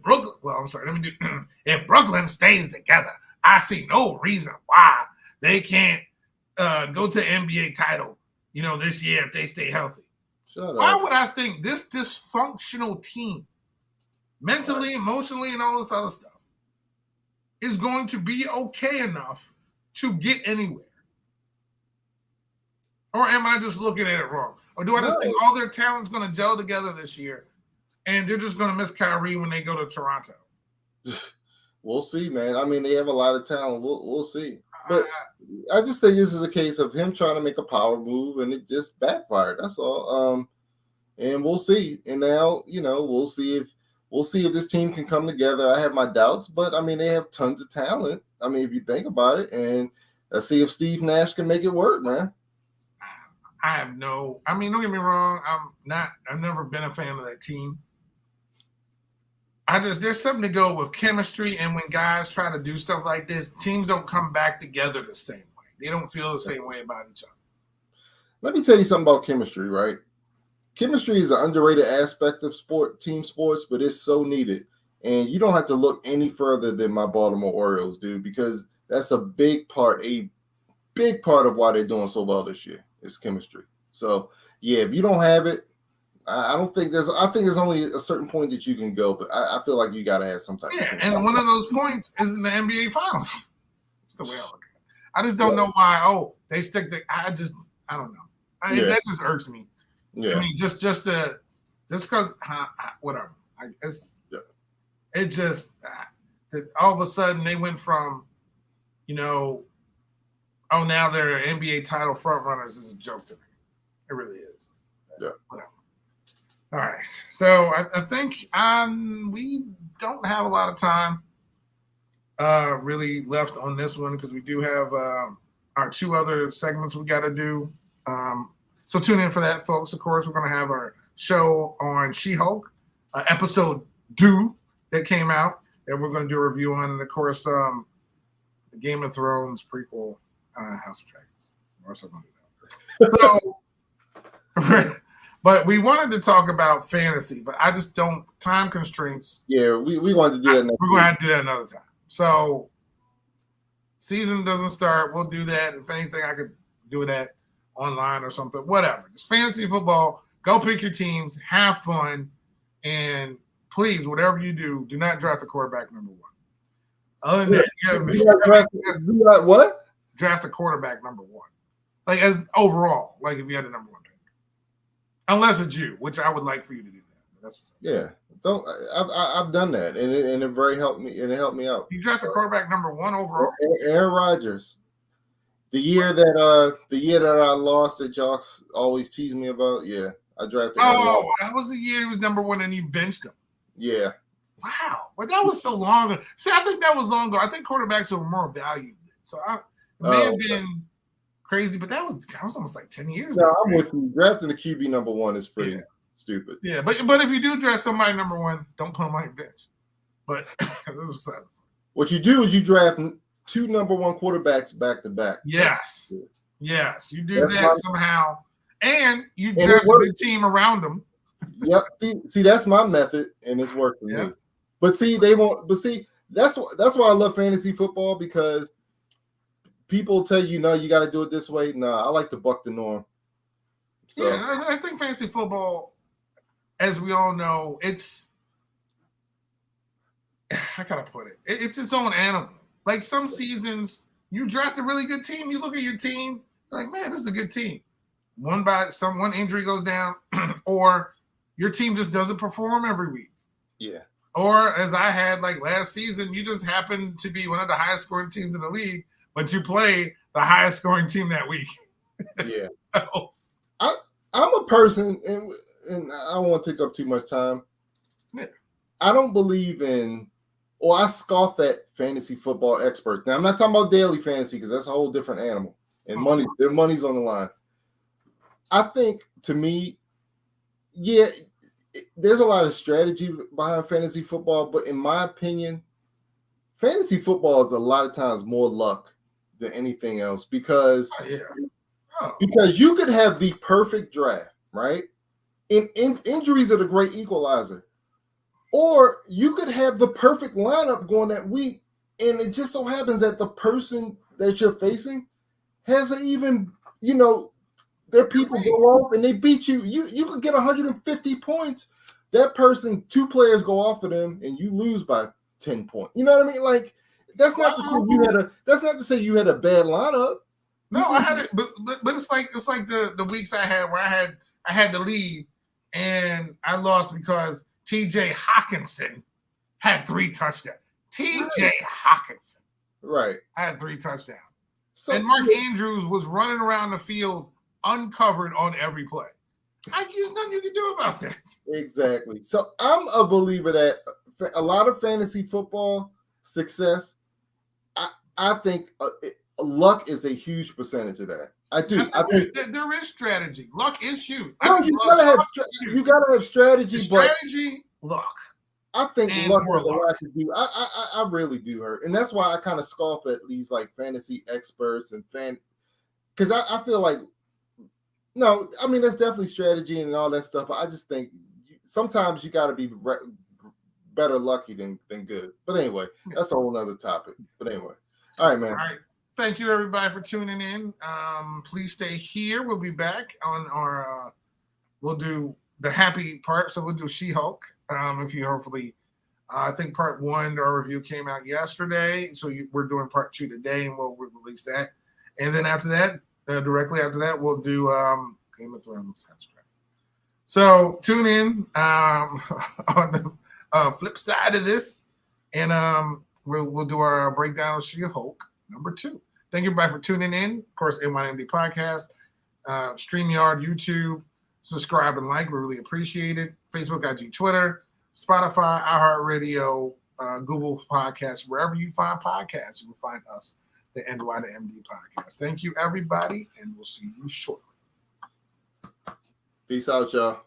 Brooklyn, I'm sorry, let me do. If Brooklyn stays together, I see no reason why they can't go to the NBA title, this year if they stay healthy. Why would I think this dysfunctional team, mentally, emotionally, and all this other stuff, is going to be okay enough to get anywhere? Or am I just looking at it wrong? Or do I just think all their talent's going to gel together this year and they're just going to miss Kyrie when they go to Toronto? We'll see, man. I mean, they have a lot of talent. We'll see. But I just think this is a case of him trying to make a power move and it just backfired. That's all. And we'll see. And now, we'll see if this team can come together. I have my doubts, but I mean, they have tons of talent. I mean, if you think about it, and let's see if Steve Nash can make it work, man. Don't get me wrong. I've never been a fan of that team. There's something to go with chemistry. And when guys try to do stuff like this, teams don't come back together the same way. They don't feel the same way about each other. Let me tell you something about chemistry, right? Chemistry is an underrated aspect of team sports, but it's so needed. And you don't have to look any further than my Baltimore Orioles, dude, because that's a big part of why they're doing so well this year is chemistry. So, yeah, if you don't have it, I think there's only a certain point that you can go, but I feel like you got to have some type of and one of those points is in the NBA Finals. That's the way I look at it. I just don't know why, they stick to – I don't know. That just irks me. Yeah. To me, just because whatever. It just all of a sudden they went from, now they're NBA title front runners is a joke to me. It really is. Yeah. Whatever. All right. So I think we don't have a lot of time really left on this one because we do have our two other segments we got to do. So tune in for that, folks. Of course, we're going to have our show on She-Hulk, episode 2 that came out that we're going to do a review on. And, of course, the Game of Thrones prequel, House of Dragons. We're also going to do that. So But we wanted to talk about fantasy, but I just don't time constraints. Yeah, we wanted to do that. We're gonna have to do that another time. So season doesn't start. We'll do that. If anything, I could do that online or something. Whatever. It's fantasy football. Go pick your teams. Have fun, and please, whatever you do, do not draft a quarterback number one. Other than that, what? Draft a quarterback number one, like as overall, like if you had a number one pick, unless it's you, which I would like for you to do that. That's what's up. Yeah, don't. I've done that, and it very helped me, and it helped me out. You drafted quarterback number one overall. Aaron Rodgers. The year that I lost that Jocks always tease me about. Yeah, I drafted. Oh, that was the year he was number one, and you benched him. Yeah. Wow, but that was so long ago. See, I think that was long ago. I think quarterbacks were more valued. So it may have been crazy, but that was almost like 10 years ago. I'm with you. Drafting the QB number one is pretty stupid. Yeah, but if you do draft somebody number one, don't put them on your bench. But it was sad. What you do is you draft 2 number one quarterbacks back to back. Yes. Yes, you do that somehow. And you draft a good team around them. Yep. See, that's my method, and it's worked for me. But see, they won't. But see, that's why I love fantasy football, because people tell you, no, you got to do it this way. No, I like to buck the norm. So. Yeah, I think fantasy football, as we all know, it's how can I put it? It's its own animal. Like some seasons, you draft a really good team. You look at your team, like, man, this is a good team. One injury goes down, or your team just doesn't perform every week. Yeah. Or as I had like last season, you just happen to be one of the highest scoring teams in the league, but you play the highest scoring team that week. Yeah. So, I'm a person, and I don't want to take up too much time. Yeah. I don't believe in, or I scoff at fantasy football experts. Now, I'm not talking about daily fantasy, because that's a whole different animal, and their money's on the line. I think, to me, yeah, there's a lot of strategy behind fantasy football, but in my opinion, fantasy football is a lot of times more luck than anything else, because because you could have the perfect draft, right? In injuries are the great equalizer, or you could have the perfect lineup going that week, and it just so happens that the person that you're facing has an even, their people go off and they beat you. You could get 150 points. That person, 2 players go off of them, and you lose by 10 points. You know what I mean? Like, that's not to say you had a bad lineup. No, I had it, but it's like the weeks I had where I had the lead and I lost because TJ Hawkinson had 3 touchdowns. TJ Hawkinson. Right. I had 3 touchdowns. So, and Mark Andrews was running around the field uncovered on every play. There's nothing you can do about that. Exactly. So I'm a believer that a lot of fantasy football success, I think luck is a huge percentage of that. I do. I think there is strategy. Luck is huge. No, you gotta have strategy. Strategy, luck. I think luck has a lot to do. I really do hurt, and that's why I kind of scoff at these like fantasy experts and because I feel like. No, I mean, that's definitely strategy and all that stuff. But I just think sometimes you got to be better lucky than good. But anyway, that's a whole other topic. But anyway, all right, man. All right. Thank you, everybody, for tuning in. Please stay here. We'll be back on our we'll do the happy part. So we'll do She-Hulk. If you hopefully, I think part 1, our review came out yesterday. So we're doing part 2 today, and we'll release that. And then after that, directly after that, we'll do Game of Thrones. So tune in on the flip side of this, and we'll do our breakdown of She-Hulk number 2. Thank you, everybody, for tuning in. Of course, NYMD Podcast, StreamYard, YouTube. Subscribe and like. We really appreciate it. Facebook, IG, Twitter, Spotify, iHeartRadio, Google Podcasts. Wherever you find podcasts, you will find us. The NYMD Podcast. Thank you, everybody, and we'll see you shortly. Peace out, y'all.